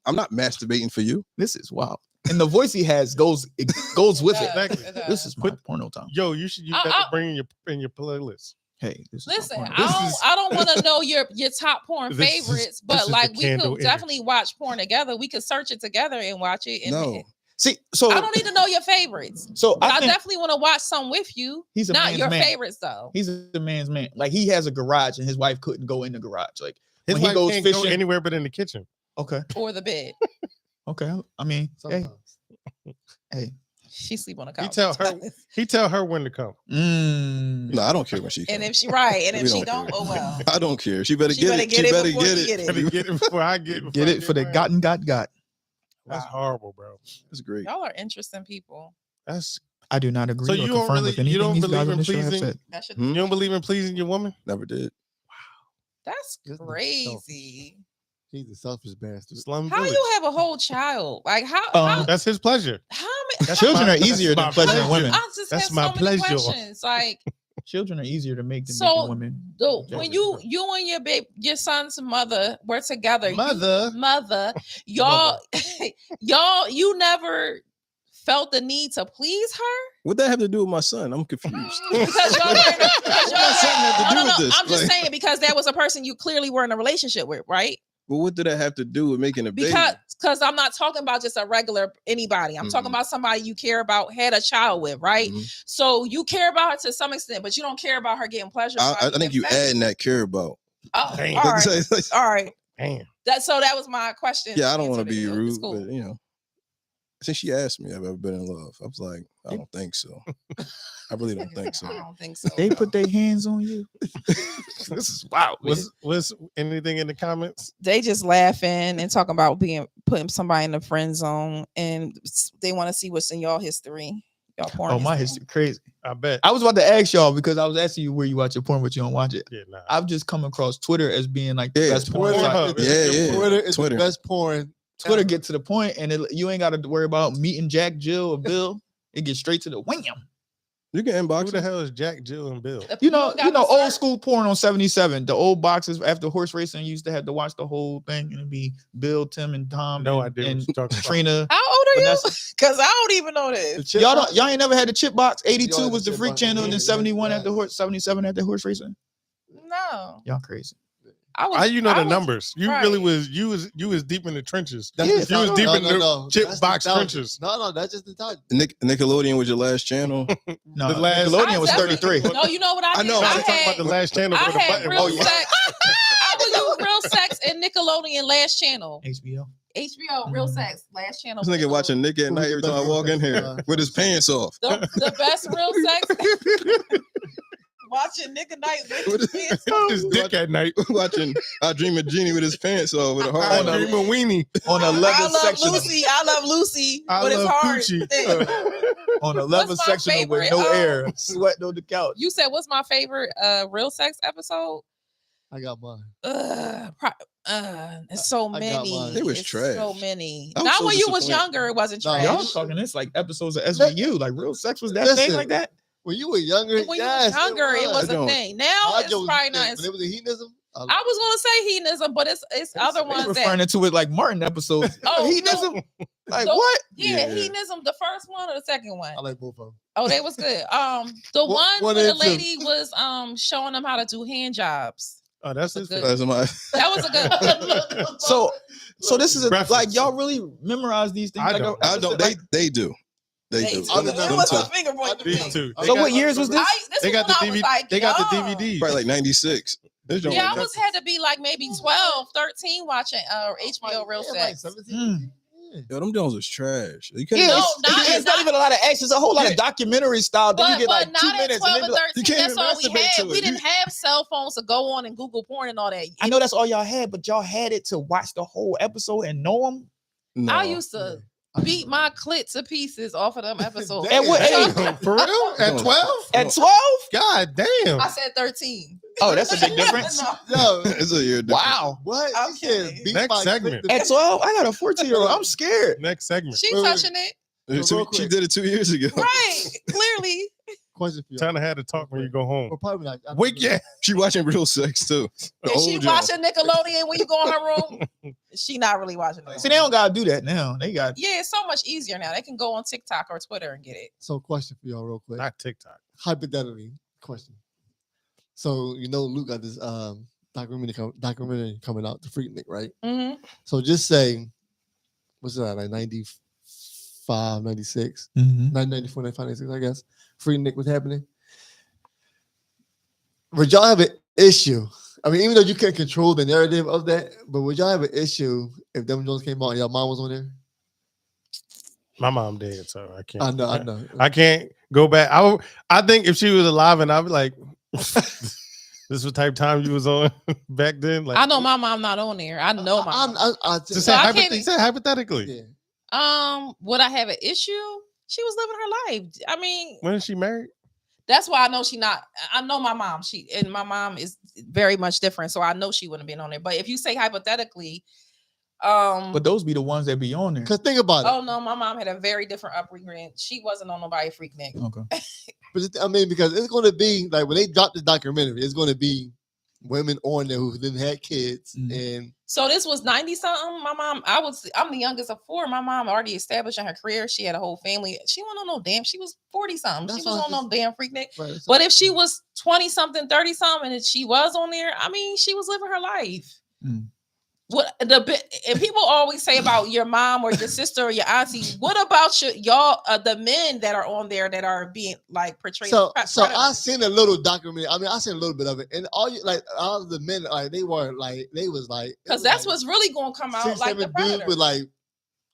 I'm not masturbating for you. This is wild. And the voice he has goes with it. Exactly. This is my porno time. Yo, you should use that to bring in your playlist. Hey, this is Listen, my porno. I don't want to know your top porn This is- favorites, this but is like the we candle could image. definitely watch porn together. We could search it together and watch it. And No. See, so I don't need to know your favorites. so But I, I think definitely want to watch some with you. he's a Not man's your man. favorites though. He's a man's man. Like he has a garage and his wife couldn't go in the garage. Like His when he wife goes can't fishing. go anywhere but in the kitchen. Okay, Or the bed. okay. I mean, hey, Sometimes. hey. She sleep on the couch. He tell her when to come. No, I don't care when she. And comes. if she right, and We if she don't don't, care. oh well. I don't care. She better She get better it. get She it better before get you it. get it. Better get it before I get Get it for the mine. got. That's horrible, bro. That's great. Y'all are interesting people. That's I do not agree So or you don't confirm really- with anything you don't these believe guys on in the show have pleasing- said. That should. Hmm? you don't believe in pleasing your woman. Never did. That's This nigga crazy. He's a selfish bastard. Slum How village. you have a whole child? Like That's his pleasure. how That's Children my- are easier that's than my pleasuring pleasure. women. I just That's have my so many pleasure. questions. Like Children are easier to make than So, making women. when you and your son's mother were together, Mother. y'all you never felt the need to please her What that have to do with my son? I'm confused. because y'all were in a, because y'all What something have to do no, with this? I'm just Like- saying because that was a person you clearly were in a relationship with, right? But what did that have to do with making a baby? Because I'm not talking about just a regular anybody. I'm talking Mhm. about somebody you care about, had a child with, right? Mhm. So you care about her to some extent, but you don't care about her getting pleasure. I think you adding that care about. Oh, all Damn. right, all right. Damn. That was my question. Yeah, I don't want to Answered be it. It's rude, cool. but you know, since she asked me, have I ever been in love? I was like, I don't think so. I really don't think I so. don't think so. They put their hands on you. This is wild. Was anything in the comments? They just laughing and talking about putting somebody in the friend zone, and they want to see what's in y'all history. Y'all porn. Oh, my history crazy. I bet. I was about to ask y'all because I was asking you where you watch your porn, but you don't watch it. Yeah, nah. I've just come across Twitter as being like the Yeah, best porn Twitter, site. Yeah. Twitter is Twitter. the best porn. Twitter ever. get to the point, and you ain't got to worry about meeting Jack, Jill, or Bill. It gets straight to the wham. You can Who inbox the it. hell is Jack, Jill, and Bill? You know, got the old search? school porn on 77. The old boxes after horse racing, you used to have to watch the whole thing, and it'd be Bill, Tim, and Tom. No and, idea what and you're talking about. Trina. How old are you? Vanessa. Because I don't even know this. Y'all ain't never had the chip box. 82 Y'all was the the chip freak box. channel, and then Yeah, 71 yeah. at the horse, 77 at the horse racing. No, Y'all crazy. How you know I the was- numbers? You right. really was. You was deep in the trenches. That's Yeah, the you was title. deep in the chip That's box the title. trenches. No, that's just the title. Nickelodeon was your last channel. No, The last- Nickelodeon was I definitely- 33. No, you know what I I did? know. I I was talking about the last channel. I where the had button real was. sex. I would use real sex and Nickelodeon last channel. HBO. HBO real sex last channel. This nigga watching Nick at night every time I walk in here with his pants off. the best real sex. Watching Nick Night with his pants on. His dick at night. Watching I Dream of Jeannie with his pants off with a I heart on. dream of weenie. On a I leather love section. Lucy. I love Lucy I with his love heart. coochie. On a leather What's my section with favorite? no air. Sweat on the couch. You said what's my favorite real sex episode? I got mine. It's so I got many. mine. It was It's trash. So many. I was Not so when you was disappointed. younger, it wasn't No, trash. Y'all talking this like episodes of SVU. Like real sex was that thing Listen. like that? When you were younger, When you yes, was younger, it was I a don't- thing. Now My it's joke was probably that not. when As, it was a hedonism. I was gonna say hedonism, but it's other They ones referring that. to it like Martin episodes. Oh, Hedonism? Like So- what? Yeah, Yeah. hedonism, the first one or the second one. I like both of them. Oh, they was good. The One- one one where the and two. lady was showing them how to do hand jobs. Oh, that's his Good. thing. That's my That was a good one. So this is a, Reference. like y'all really memorize these things? I Like, don't. I don't they do. They do. I didn't know Them What's two. my finger pointing? These two. I So got- what years was this? This They was got the when I was DVD. like, They got the young. DVD. Probably like 96. This joint Yeah, I was- had to be like maybe 12, 13 watching HBO Real Yeah, like Sex. 17. Yo, them Jones was trash. You Yeah, can't. it's not even a lot of action. It's a whole lot of documentary style. Then you get like 2 not minutes. at 12 And and then 13. you can't That's all we even masturbate had. to We it. didn't have cell phones to go on and Google porn and all that. I know that's all y'all had, but y'all had it to watch the whole episode and know them. No. I used to beat my clit to pieces off of them episodes. At what age? For real? At 12? At 12? God damn. I said 13. Oh, that's a big difference. No. Yo, It's a year. Wow. what? Okay. You said beat Next my segment. click to- At 12, I got a 14-year-old. I'm scared. Next segment. She Wait, wait. touching it. She did it 2 years ago. Right. Clearly. Question for you. Trying to have to talk when you go home. Or probably not. Wig, yeah. She watching real sex too. The Is she old Jones. watching Nickelodeon when you go in her room? She not really watching it. See, they don't gotta do that now. They got Yeah, it's so much easier now. They can go on TikTok or Twitter and get it. So, question for y'all, real quick. Not TikTok. Hypothetically, question. So, Luke got this documentary coming out, The Freaknik, right? Mm-hmm. So, just say, what's that, like 95, 96, Mhm. 94, 95, 96, I guess. Freaknik was happening. Would y'all have an issue? I mean, even though you can't control the narrative of that, but would y'all have an issue if them Jones came out and your mom was on there? My mom dead, so I can't. I know. I can't go back. I think if she was alive and I'd be like, this was the type of time you was on back then. Like, I know my mom not on there. I know my mom. I Just just say, So I can't- say hypothetically. yeah. Would I have an issue? She was living her life. I mean, When is she married? that's why I know she not. I know my mom. My mom is very much different, so I know she wouldn't have been on there. But if you say hypothetically, But those be the ones that be on there. Because think about it. oh no, my mom had a very different upbringing. She wasn't on nobody Freaknik. Okay. But because it's going to be like when they drop the documentary, it's going to be women on there who didn't have kids. And So this was 90 something. My mom, I'm the youngest of four. My mom already established in her career. She had a whole family. She wasn't on no damn. She was 40 something. That's She was what on no damn Freaknik. right, But if she was 20 something, 30 something, and she was on there, I mean, she was living her life. Mm. What and people always say about your mom or your sister or your auntie. What about y'all, the men that are on there that are being like portrayed? so as I predators? seen a little documentary. I mean, I seen a little bit of it, and all of the men, like they were like they was like Because that's what's really going to come out 6, like the 7 dudes predator. with like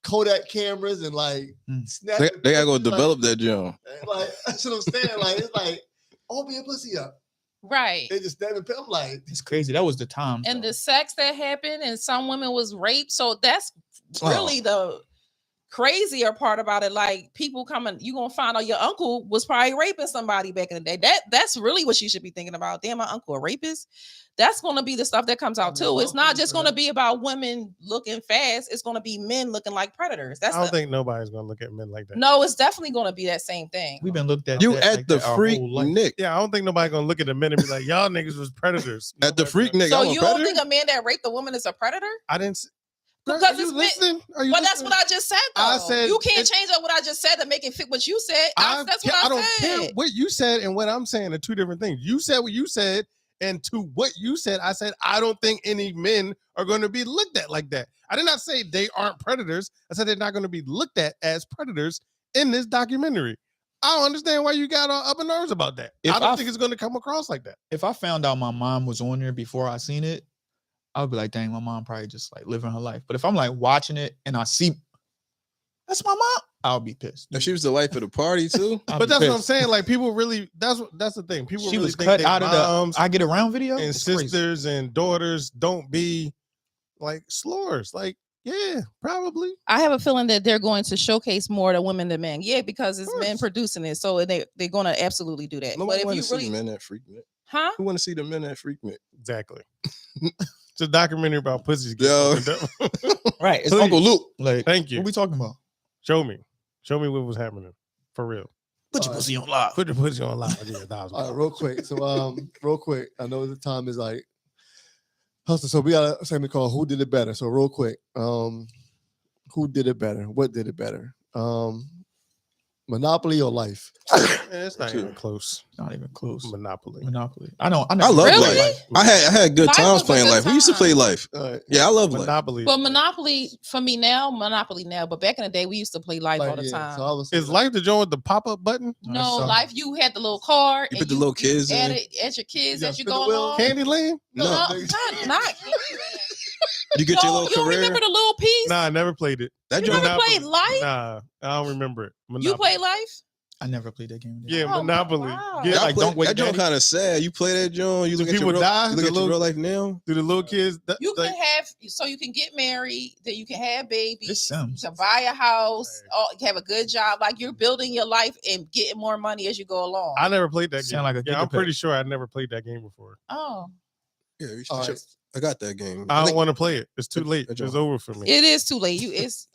Kodak cameras and like snapping They gotta go pictures, develop that Jones. Like that's what I'm saying. Like it's like open your pussy up. Right. They just snapping. I'm like, It's crazy. That was the time. And though. the sex that happened, and some women was raped. So that's Oh. really the crazier part about it. Like people coming, you gonna find out your uncle was probably raping somebody back in the day. That's really what you should be thinking about. Damn, my uncle a rapist. That's gonna be the stuff that comes out too. It's not just gonna be about women looking fast. It's gonna be men looking like predators. That's I don't think nobody's gonna look at men like that. no. It's definitely gonna be that same thing. We've been looked at. You that at like the that our freak whole life. Nick. Yeah, I don't think nobody's gonna look at the men and be like, y'all niggas was predators. At the Nobody- freak Nick. So I'm a you don't predator? think a man that raped a woman is a predator? I didn't. Because Are it's you men- listening? Are you But that's listening? what I just said. Though. I said you can't it's- change up what I just said to make it fit what you said. That's what I don't said. care what you said and what I'm saying are two different things. You said what you said, and to what you said, I said I don't think any men are going to be looked at like that. I did not say they aren't predators. I said they're not going to be looked at as predators in this documentary. I don't understand why you got all up in nerves about that. If I don't I- think it's going to come across like that. If I found out my mom was on there before I seen it, I would be like, dang, my mom probably just like living her life. But if I'm like watching it and I see that's my mom, I'll be pissed. And she was the life of the party too. I'll But be that's what I'm pissed. saying. Like people really, that's the thing. People She really was think cut their out of moms the I Get Around video. and It's crazy. sisters and daughters don't be like slurs. Like, yeah, probably. I have a feeling that they're going to showcase more the women than men. Yeah, because it's men course. producing it, so they're going to absolutely do that. Nobody but want if to you see really, the men that freak Nick. huh? Who want to see the men that freak Nick? Exactly. It's a documentary about pussies. Yo. getting opened up. Right. It's Please. Uncle Luke. Like, Thank you. what we talking about? Show me what was happening for real. Put your pussy on live. Put your pussy on live. I'll give you $1,000. all right, real quick. So, real quick. I know the time is like hustle. So we got a segment called "Who Did It Better." So, real quick. Who did it better? What did it better? Monopoly or Life? It's not even close. Not even close. Monopoly. Monopoly. I know. I I never love played Really? life. I had good Life times was a playing good life. We used to play time. life. All right. Yeah, I love life. Monopoly. But Monopoly for me now, Monopoly now. But back in the day, we used to play Life all the time. So I was Is Life the joint with the pop-up button? no, so- Life. You had the little card. You and put the little kids in. add it at your kids You as you gotta go spin the wheel? along. Candyland? No. not You get your No, little you don't career. remember the little piece? Nah, I never played it. That You joint, never played Life? Nah, I don't remember it. You Monopoly. played Life? I never played that game. Yeah, Oh, Monopoly. wow. Yeah, that like play, Don't Wake that joint Daddy. kind of sad. You play that joint. You Do look at your people real, die? you look The at your little- real life now. Do the little kids? You like, can have, so you can get married, then you can have babies, This you sounds- can buy a house, Right. have a good job. Like you're building your life and getting more money as you go along. I never played that game. Sound like a yeah, I'm gigapet. pretty sure I never played that game before. Oh, Yeah, you All should right. check. I got that game. I don't think- want to play it. It's too late. that It's joint- over for me. it is too late. It's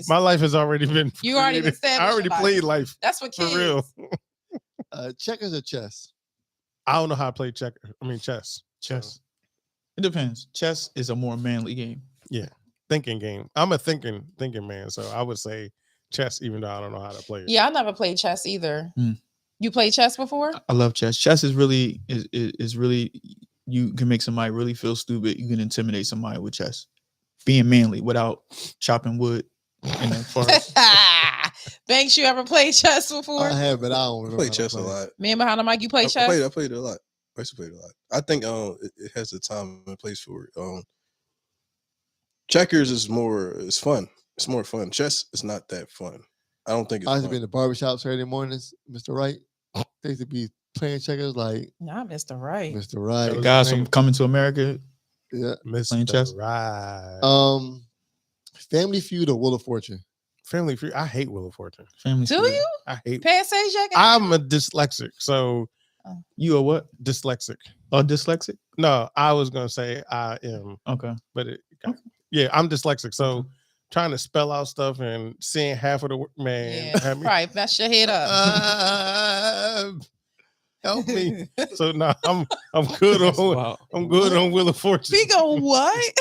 My life has already been. You already created. established I already your life. played life that's what for kids. real. Checkers or chess? I don't know how to play chess. Chess. It depends. Chess is a more manly game. Thinking game. I'm a thinking man, so I would say chess, even though I don't know how to play it. Yeah, I never played chess either. Mm. You played chess before? I love chess. Chess is really is really, you can make somebody really feel stupid. You can intimidate somebody with chess. Being manly without chopping wood in the forest. Banks, you ever played chess before? I have, but I don't I remember. play how to chess a play. lot. Me and behind the mic, you play I chess? played it a lot. I used to play it a lot. I think it has a time and place for it. Checkers is fun. It's more fun. Chess is not that fun. I don't think it's I used to fun. be in the barbershop Saturday mornings, Mr. Wright. They used to be playing checkers like Not Mr. Right. Mr. Wright. was- Guys name. from Coming to America. Yeah. Mr. chess? Right. Family Feud or Wheel of Fortune? Family Feud. I hate Wheel of Fortune. Family Do Feud. you? I hate. Pass Jack? I'm a dyslexic, so You are what? dyslexic. Oh, dyslexic? No, I was gonna say I am, Okay. but yeah, I'm dyslexic. So trying to spell out stuff and seeing half of the man. Yeah, had me- right. Mess your head up. Help me. So no, I'm good on Wow. I'm good on Wheel of Fortune. Speak on what?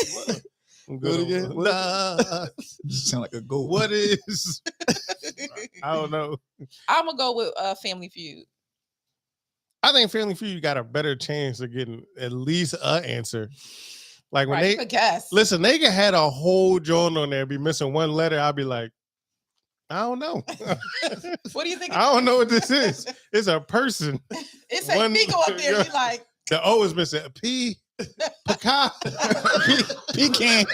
I'm Do it good again. on Nah, You sound like a goat. what is? I don't know. I'm gonna go with Family Feud. I think Family Feud got a better chance of getting at least an answer. Like when Right, you they could guess. listen, they could had a whole joint on there, be missing one letter. I'd be like, I don't know. What do you think? I don't know what this is. It's a person. It's a one- me go up there. Be like, The O is missing. A P. Pecan. Pecan.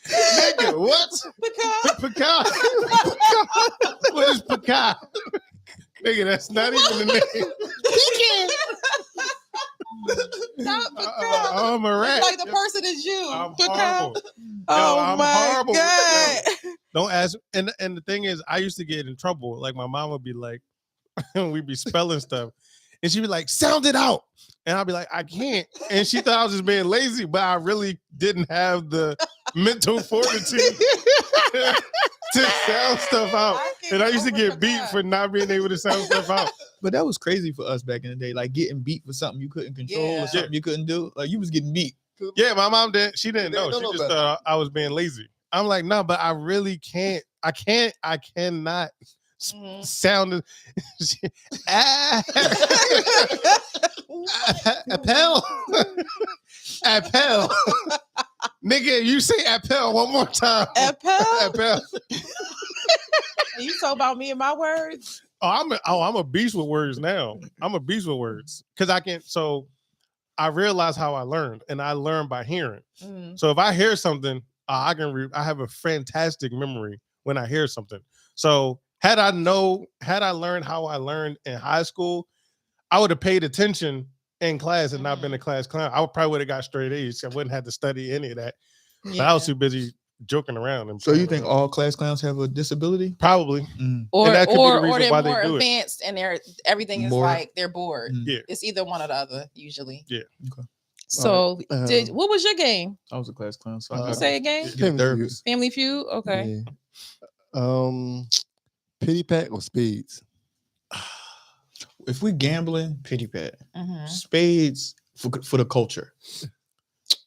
Nigga, what? pecan. Pecan. What is pecan? Nigga, that's not even the name. Not pecan. I'm a rat. Like the person is you. I'm Pecan. horrible. Oh I'm my horrible with that. god. Don't ask. And the thing is, I used to get in trouble. Like my mom would be like, we'd be spelling stuff, and she'd be like, "Sound it out," and I'd be like, "I can't." And she thought I was just being lazy, but I really didn't have the mental fortitude to sound stuff out. And I used to get beat for not being able to sound stuff out. But that was crazy for us back in the day. Like getting beat for something you couldn't control Yeah. or something you couldn't do. Like you was getting beat. Yeah, my mom didn't. She didn't know. They don't She know just better. thought I was being lazy. I'm like, no, but I really can't. I cannot Mhm. sound. Appel. Appel. Nigga, you say appel one more time. Appel? Appel. You talk about me and my words? I'm a beast with words now. I'm a beast with words because I can. So I realize how I learned, and I learned by hearing. Mm. So if I hear something, I have a fantastic memory when I hear something. So had I learned how I learned in high school, I would have paid attention in class and not been a class clown. I probably would have got straight A's. I wouldn't have to study any of that. But I was too busy joking around. And So you playing think around. all class clowns have a disability? Probably. Mm. Or And that could be the or reason they're why they more do it. advanced and everything is More- like they're bored. Mm. Yeah. It's either one or the other usually. Yeah. Okay. So what was your game? I was a class clown, so Uh, I got Say again. get Family nervous. Family Feud. Okay. Yeah. Pity pack or spades? If we gambling, pity pat. Mhm. Spades for the culture.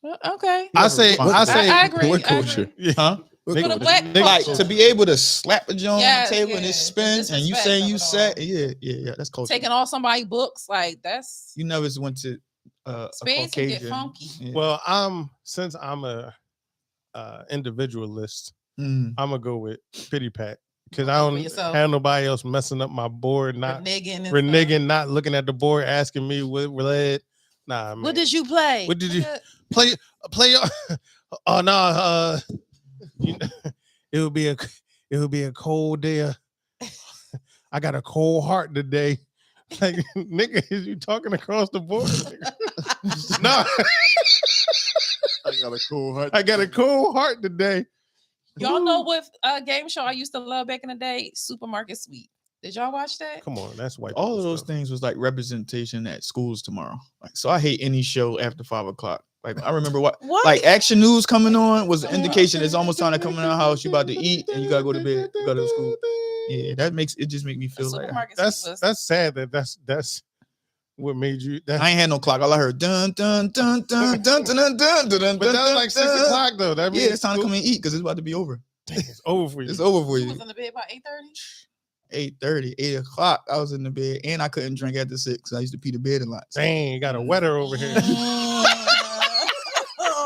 Well, okay. I say I agree. What I culture? agree. Huh? For the black Like culture. to be able to slap a joint Yes, on the table and it yes, the spins and you disrespect say of you it all. set, yeah, that's culture. Taking all somebody's books, like that's You never went to a spades can get Caucasian. funky. Yeah. well, since I'm a individualist, Mm. I'm gonna go with pity pat because I Go for don't yourself. have nobody else messing up my board, not Reneging. and reneging, not looking at the board, asking me what led. Nah, man. What did you play? What did you play? Play. Oh no. It would be a cold day. I got a cold heart today. Like, nigga, is you talking across the board? No. I got a cool heart. I got a cold heart today. Y'all know what game show I used to love back in the day? Supermarket Sweep. Did y'all watch that? Come on, that's white. All people of those stuff. things was like representation at schools tomorrow. Like, so I hate any show after 5 o'clock. Like, I remember what like Action News coming on was an indication it's almost time to come in the house. You about to eat and you gotta go to bed. You gotta go to school. Yeah, that makes it just make me feel like that's sad that that's what made you. I ain't had no clock. All I heard dun dun dun dun dun dun dun dun dun. But that was like 6 o'clock though. That means it's time to come and eat because it's about to be over. Dang, it's over for you. It's over for You you. was in the bed by 8:30? 8:30, 8 o'clock. I was in the bed and I couldn't drink after 6. I used to pee the bed a lot. Dang, you got a wetter over here.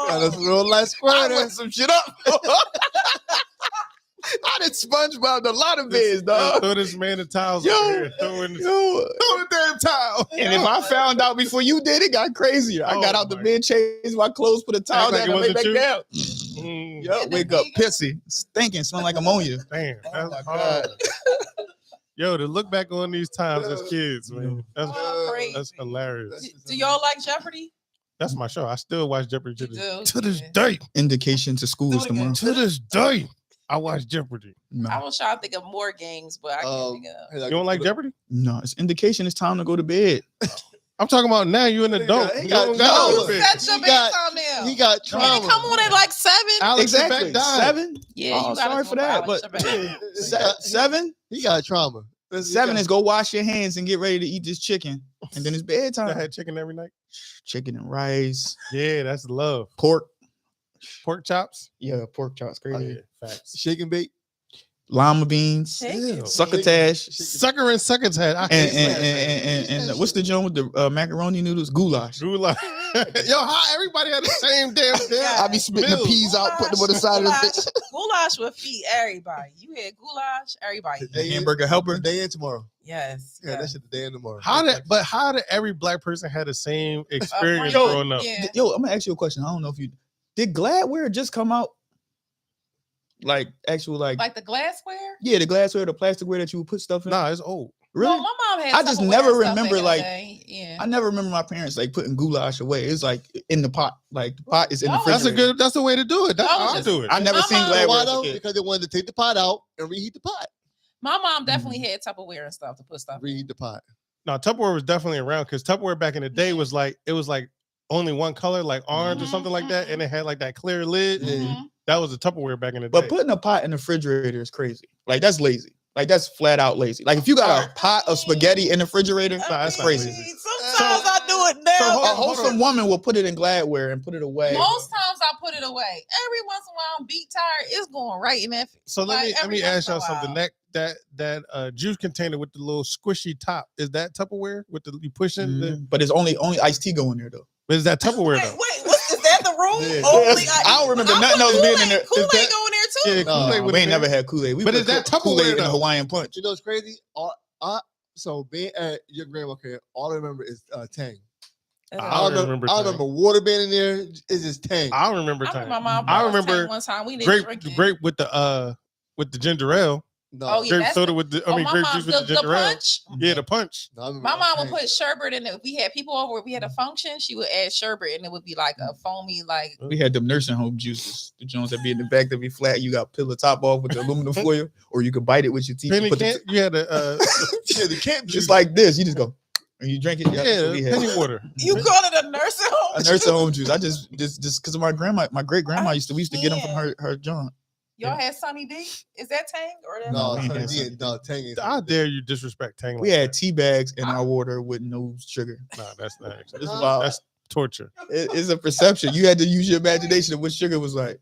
Got a real life squirter. I some shit up. I did SpongeBob a lot of beds, dog. Throw this man the towels Yo, over here. Throw the damn towel. And if I found out before you did, it got crazier. I got out the bed, changed my clothes, put a towel Act like down, it and lay wasn't back you? down. Yup, wake up pissy, stinking, smell like ammonia. Damn, Oh that's my hard. God. Yo, to look back on these times as kids, man, Crazy. that's hilarious. Do y'all like Jeopardy? That's my show. I still watch Jeopardy to do? this day. Indication to schools tomorrow. To this day, I watch Jeopardy. No. I was trying to think of more games, but I can't think of. You don't like Jeopardy? No, it's indication it's time to go to bed. I'm talking about now. You an adult. He You got don't got trauma. to go to bed. Set your He got- bedtime now. He got And it trauma. come on at like 7. Alex Exactly. Trebek died. 7? Yeah, Oh, you gotta sorry go for that. Alex But Trebek. 7? He got trauma. 7 is go wash your hands and get ready to eat this chicken. And then it's I bedtime. had chicken every night. Chicken and rice, Yeah, that's love. pork. Pork chops. Yeah, pork chops, Oh, crazy. yeah, facts. Shake and bake. Lima beans, Chicken. succotash, Sucker and sucker's head. I and hate that. and what's the joint with the macaroni noodles? Goulash. Goulash. Yo, how everybody had the same damn thing? Yeah. I be spitting the Mills. peas out, putting them on the side of the bitch. Goulash will feed everybody. You had goulash, everybody. They Hamburger helper. Day in tomorrow. Yes. Yeah, that shit the day in tomorrow. How did every black person had the same experience Yo, growing up? Yeah. Yo, I'm gonna ask you a question. I don't know if you did Gladware just come out? Like actual like Like the glassware? yeah, the glassware, the plasticware that you would put stuff in. Nah, it's old. Really? No, my mom had I just Tupperware never and stuff remember, back in the like- day. Yeah. I never remember my parents like putting goulash away. It's like in the pot. Like the pot is in the Oh, That's refrigerator. that's the way to do it. That's I was how I just- do it. I never My seen mom- Why Gladware. though? as a kid. Because they wanted to take the pot out and reheat the pot. My mom definitely had Tupperware and stuff to put stuff in. Reheat the pot. No, Tupperware was definitely around because Tupperware back in the day was like only one color, like orange or Mhm, something like that, and it had like that clear lid. Mhm. That was a Tupperware back in the day. But putting a pot in the refrigerator is crazy. Like that's lazy. Like that's flat out lazy. Like if you got a pot of spaghetti in the refrigerator, that's not crazy. lazy. Sometimes I do it now. So A hold on. wholesome woman will put it in Gladware and put it away. Most times I put it away. Every once in a while I'm beat tired. It's going right in that. So let like, me every ask y'all once in a something. while. That juice container with the little squishy top, is that Tupperware with the you pushing? The, But it's only iced tea going there though. but is that Tupperware Wait, though? is that the rule? Yeah. Only I don't remember nothing else being in there. Kool-Aid Is that- going there too. Yeah, No, Kool-Aid We with ain't it. never had Kool-Aid. We But put is that Kool-Aid Tupperware in a though? Hawaiian punch? You know what's crazy? So being at your grandma crib, all I remember is Tang. That's I all. don't remember I Tang. remember water being in there. It's just Tang. I remember I time. remember my mom. I bought us remember Tang one time. We didn't drink it. grape with the ginger ale. No, Oh, yeah. Grape that's soda the- with the Oh, grape my juice mom, with the the ginger ale. punch. Yeah, the punch. no, I remember My mom would Tang. put sherbet in it. If we had people over, if we had a function, she would add sherbet, and it would be like a foamy, like We had them nursing home juices. The joints that be in the back that be flat. You got to peel the top off with the aluminum foil, or you could bite it with your teeth. Penny Put the can't. You had a Yeah, the camp juice. just like this. You just go and you drink it. yeah, That's what we had. penny water. you call it a nursing home. A nursing home juice. I just because of my great grandma used to get them from her joint. Y'all had Sunny D. Is that Tang or that? No, we ain't Tang had ain't- no, Tang ain't. I dare you disrespect Tang. We like had that. tea bags in our water with no sugar. Nah, that's not. This is wild. That's torture. It's a perception. You had to use your imagination of what sugar was like.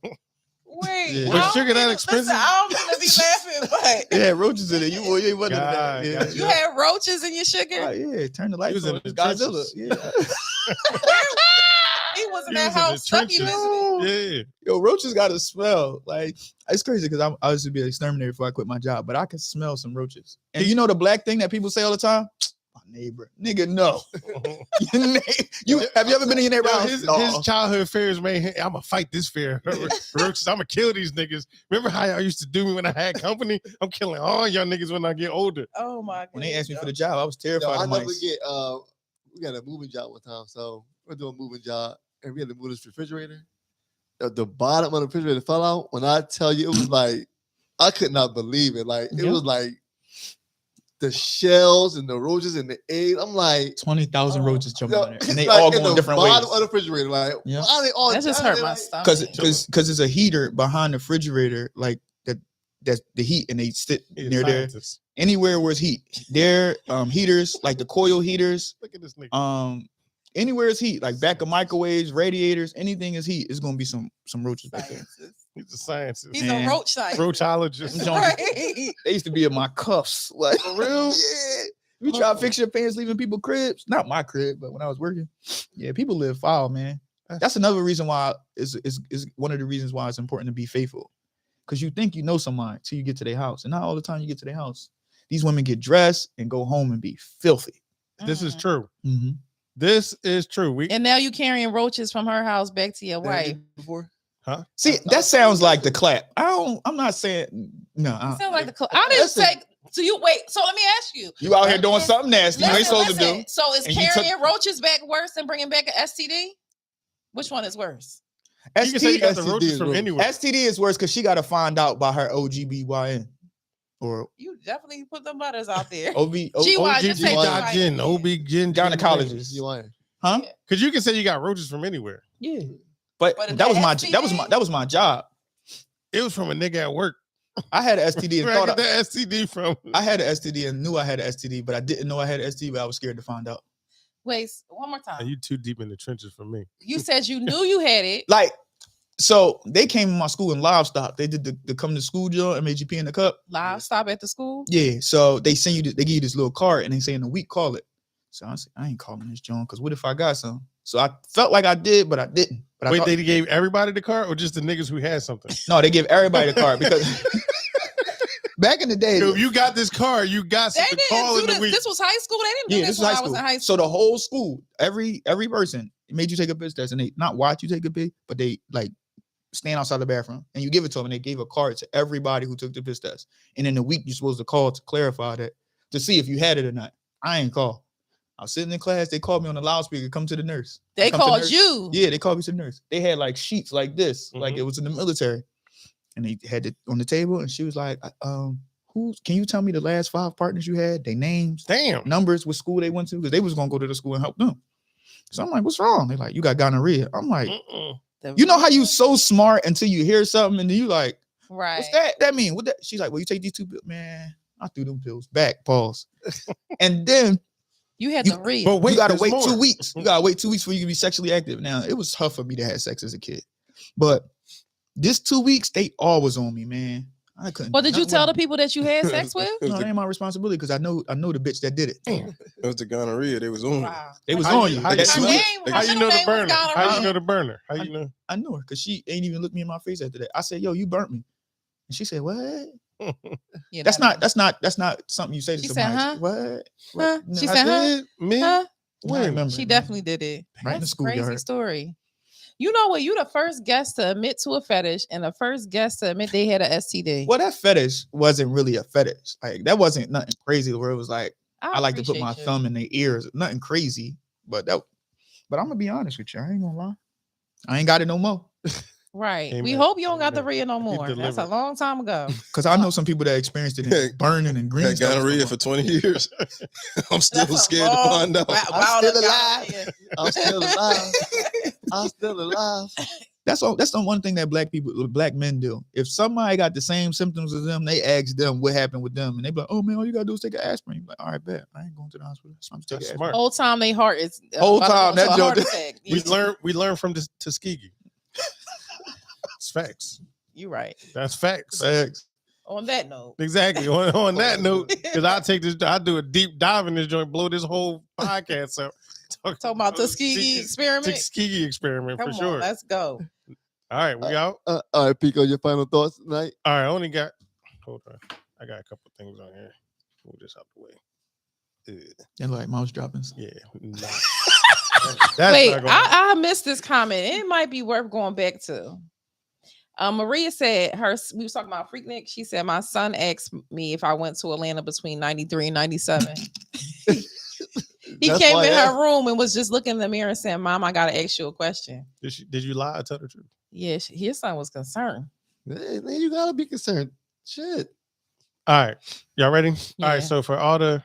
Wait, Yeah. I Was don't sugar that mean to- expensive? Listen, I don't mean to be laughing, but It had roaches in it. You ain't one of that. God, Yeah. gotcha. you had roaches in your sugar. Oh, yeah, turn the lights was in on. the It's Godzilla. trenches. Yeah. He was in He that was in the house. Stucky trenches. visited. Yeah. Yo, roaches got a smell. Like it's crazy because I used to be an exterminator before I quit my job, but I could smell some roaches. And you know the black thing that people say all the time? My neighbor, nigga, no. Have you ever been in your neighbor's house? His childhood fears made him. I'm gonna fight this fear. Roaches, I'm gonna kill these niggas. Remember how y'all used to do me when I had company? I'm killing all y'all niggas when I get older. Oh my god. When they asked me for the job, I was terrified of I never mice. get. We got a moving job one time, so we're doing a moving job, and we had to move this refrigerator. The bottom of the refrigerator fell out. When I tell you, it was like I could not believe it. Like it was like the shells and the roaches and the eggs. I'm like 20,000 roaches jumping on there, and they like all in going the different ways. bottom of the refrigerator, like Yeah. why are they all? That just hurt my stomach. Because there's a heater behind the refrigerator, like that's the heat, and they sit near there. Anywhere where it's heat, there heaters like the coil heaters. Look at this nigga. Anywhere is heat, like back of microwaves, radiators, anything is heat. It's gonna be some roaches back there. He's a scientist. He's a roach scientist. Roachologist. Right. They used to be in my cuffs, like For real? Yeah. You try to fix your pants, leaving people cribs. Not my crib, but when I was working, yeah, people live foul, man. That's another reason why is one of the reasons why it's important to be faithful. Because you think you know somebody till you get to their house, and not all the time you get to their house. These women get dressed and go home and be filthy. This is true. Mm-hmm. This is true. And now you carrying roaches from her house back to your wife. Before? Huh? See, that sounds like the clap. I'm not saying no. It sounds like the clap. I didn't say. So you wait. So let me ask you. You out here doing something nasty you ain't supposed to do. So is And you carrying roaches back worse than bringing back an STD? Which one is worse? You can say you got the STD roaches from is anywhere. STD is worse because she got to find out by her OGBYN or You definitely put them butters out there. GY, just say OB-GYN, OB-GYN, gynecologist. Huh? Because you can say you got roaches from anywhere. Yeah. But if that was my STD? that was my job. It was from a nigga at work. I had an STD and Where I thought get that STD from? I had an STD and knew I had an STD, but I didn't know I had an STD, but I was scared to find out. Wait, one more time. Are you too deep in the trenches for me? You said you knew you had it. Like, so they came in my school in livestock. They did the come to school drill and made you pee in the cup. Livestock at the school? Yeah. So they send you, they give you this little card and they say in a week, call it. So I said, I ain't calling this John because what if I got some? So I felt like I did, but I didn't. But Wait, they gave everybody the card or just the niggas who had something? No, they give everybody the card because back in the day, If you got this card, you got something to call in the week. This was high school. They didn't do this when I was in high school. So the whole school, every person made you take a piss test, and they not watch you take a piss, but they like stand outside the bathroom and you give it to them, and they gave a card to everybody who took the piss test. And in a week, you're supposed to call to clarify that to see if you had it or not. I ain't call. I was sitting in class. They called me on the loudspeaker. Come to the nurse. They called you. Yeah, they called me to the nurse. They had like sheets like this, like it was in the military, and they had it on the table. And she was like, "Who? Can you tell me the last 5 partners you had? Their names, numbers, what school they went to? Because they was gonna go to the school and help them." So I'm like, "What's wrong?" They're like, "You got gonorrhea." I'm like, "You know how you so smart until you hear something and then you like, right? What's that? That mean what that?" She's like, "Well, you take these 2 pills, man." I threw them pills back. Pause. And then. You had to read. But wait, you gotta wait 2 weeks. You gotta wait 2 weeks for you to be sexually active. Now, it was tough for me to have sex as a kid. But this 2 weeks, they all was on me, man. I couldn't. Well, did you tell the people that you had sex with? No, that ain't my responsibility because I know the bitch that did it. It was the gonorrhea. They was on you. They was on you. How you know the burner? How you know the burner? How you know? I knew her because she ain't even looked me in my face after that. I said, "Yo, you burnt me," and she said, "What?" Yeah, that's not something you say to somebody. Said, huh? What? Huh? She No, said, "Huh? Me? Huh?" I remember. She definitely did it. Right in the That's schoolyard. crazy story. You know what? You the first guest to admit to a fetish and the first guest to admit they had a STD. Well, that fetish wasn't really a fetish. Like that wasn't nothing crazy where it was like I like to put my thumb in their ears. Nothing crazy, but I'm gonna be honest with you. I ain't gonna lie. I ain't got it no more. Right. Amen. We hope you don't got the rhea no more. delivered. That's a long time ago. Because I know some people that experienced it in burning and green. Had gonorrhea for 20 years. I'm still scared to find out. I'm still alive. I'm still alive. I'm still alive. That's the one thing that black men do. If somebody got the same symptoms as them, they ask them what happened with them, and they be like, "Oh man, all you gotta do is take an aspirin." You're like, all right, bet. I ain't going to the hospital. So I'm just taking aspirin. Whole time they heart is whole time that joke. We learn from this Tuskegee. It's facts. You're right. That's facts. Facts. On that note. Exactly. On that note, because I do a deep dive in this joint, blow this whole podcast up. Talking about Tuskegee experiment. Tuskegee experiment. Come for on, sure. let's go. All right, we out. All right, Pico, your final thoughts tonight? All right, hold on. I got a couple things on here. Move this out the way. And like mouse droppings. Yeah. Nah. That's Wait, not gonna- I missed this comment. It might be worth going back to. Maria said we was talking about Freaknik. She said my son asked me if I went to Atlanta between 93 and 97. He That's came why in I her room and was just looking in the mirror and saying, "Mom, I gotta ask you a question." Did you lie or tell the truth? Yeah, his son was concerned. Hey, man, you gotta be concerned. Shit. All right, y'all ready? All Yeah. right, so for all the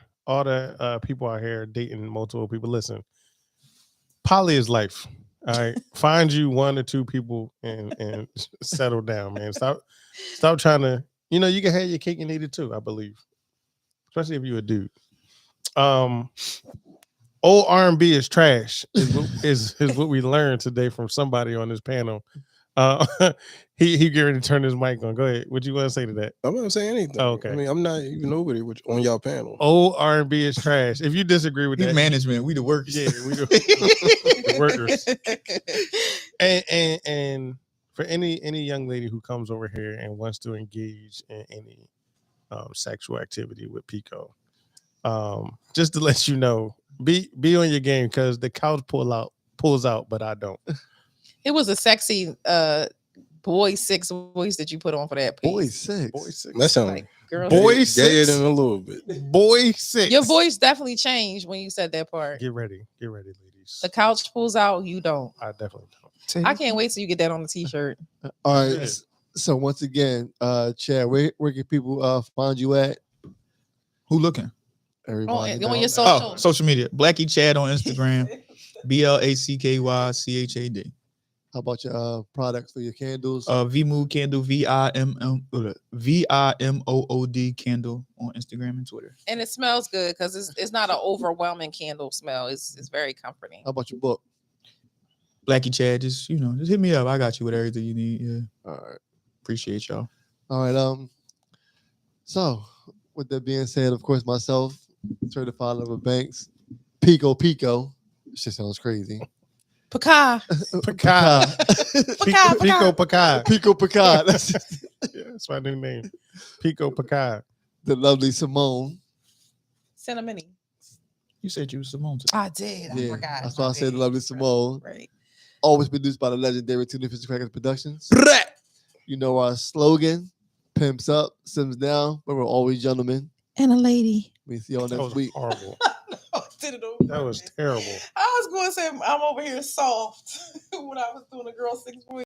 people out here dating multiple people, listen. Poly is life. All right, find you 1 or 2 people and settle down, man. Stop trying to. You know, you can have your cake and eat it too. I believe, especially if you're a dude. Old R&B is trash. Is what we learned today from somebody on this panel. He getting ready to turn his mic on. Go ahead. What you want to say to that? I'm not saying anything. Oh, okay. I mean, I'm not even over there on y'all panel. Old R&B is trash. If you disagree with We that, management. We the workers. yeah, we the workers. And for any young lady who comes over here and wants to engage in any sexual activity with Pico, just to let you know, be on your game because the couch pulls out, but I don't. It was a sexy boy 6 voice that you put on for that piece. Boy, 6. Boy 6. That sounds Like girl, Boy gayer 6. than a little bit. Boy 6. your voice definitely changed when you said that part. Get ready, ladies. The couch pulls out, you don't. I definitely don't. I can't wait till you get that on the t-shirt. All right. Yeah. So once again, Chad, where can people find you at? Who looking? Everybody. On down your there. social. Oh, social media. Blacky Chad on Instagram. BLACKYCHAD. How about your products for your candles? Vmood candle, VIMOOD candle on Instagram and Twitter. And it smells good because it's not an overwhelming candle smell. It's very comforting. How about your book? Blacky Chad, just hit me up. I got you with everything you need. Yeah. All right. Appreciate y'all. All right. So with that being said, of course, myself, certified lover Banks, Pico. Shit sounds crazy. Paka. Picard. Pico Picard. Pico Picard. That's Yeah, that's my new name. Pico Picard. the lovely Simone. Cinnamon. You said you was Simone. I did. I Yeah, forgot. that's why I said the lovely Simone. Right. Always produced by the legendary Tuna Fish Crackers Productions. You know our slogan: pimps up, sims down, but we're always gentlemen. And a lady. We see y'all That next was week. horrible. Did it over. That was terrible. I was going to say I'm over here soft when I was doing a girl 6 voice.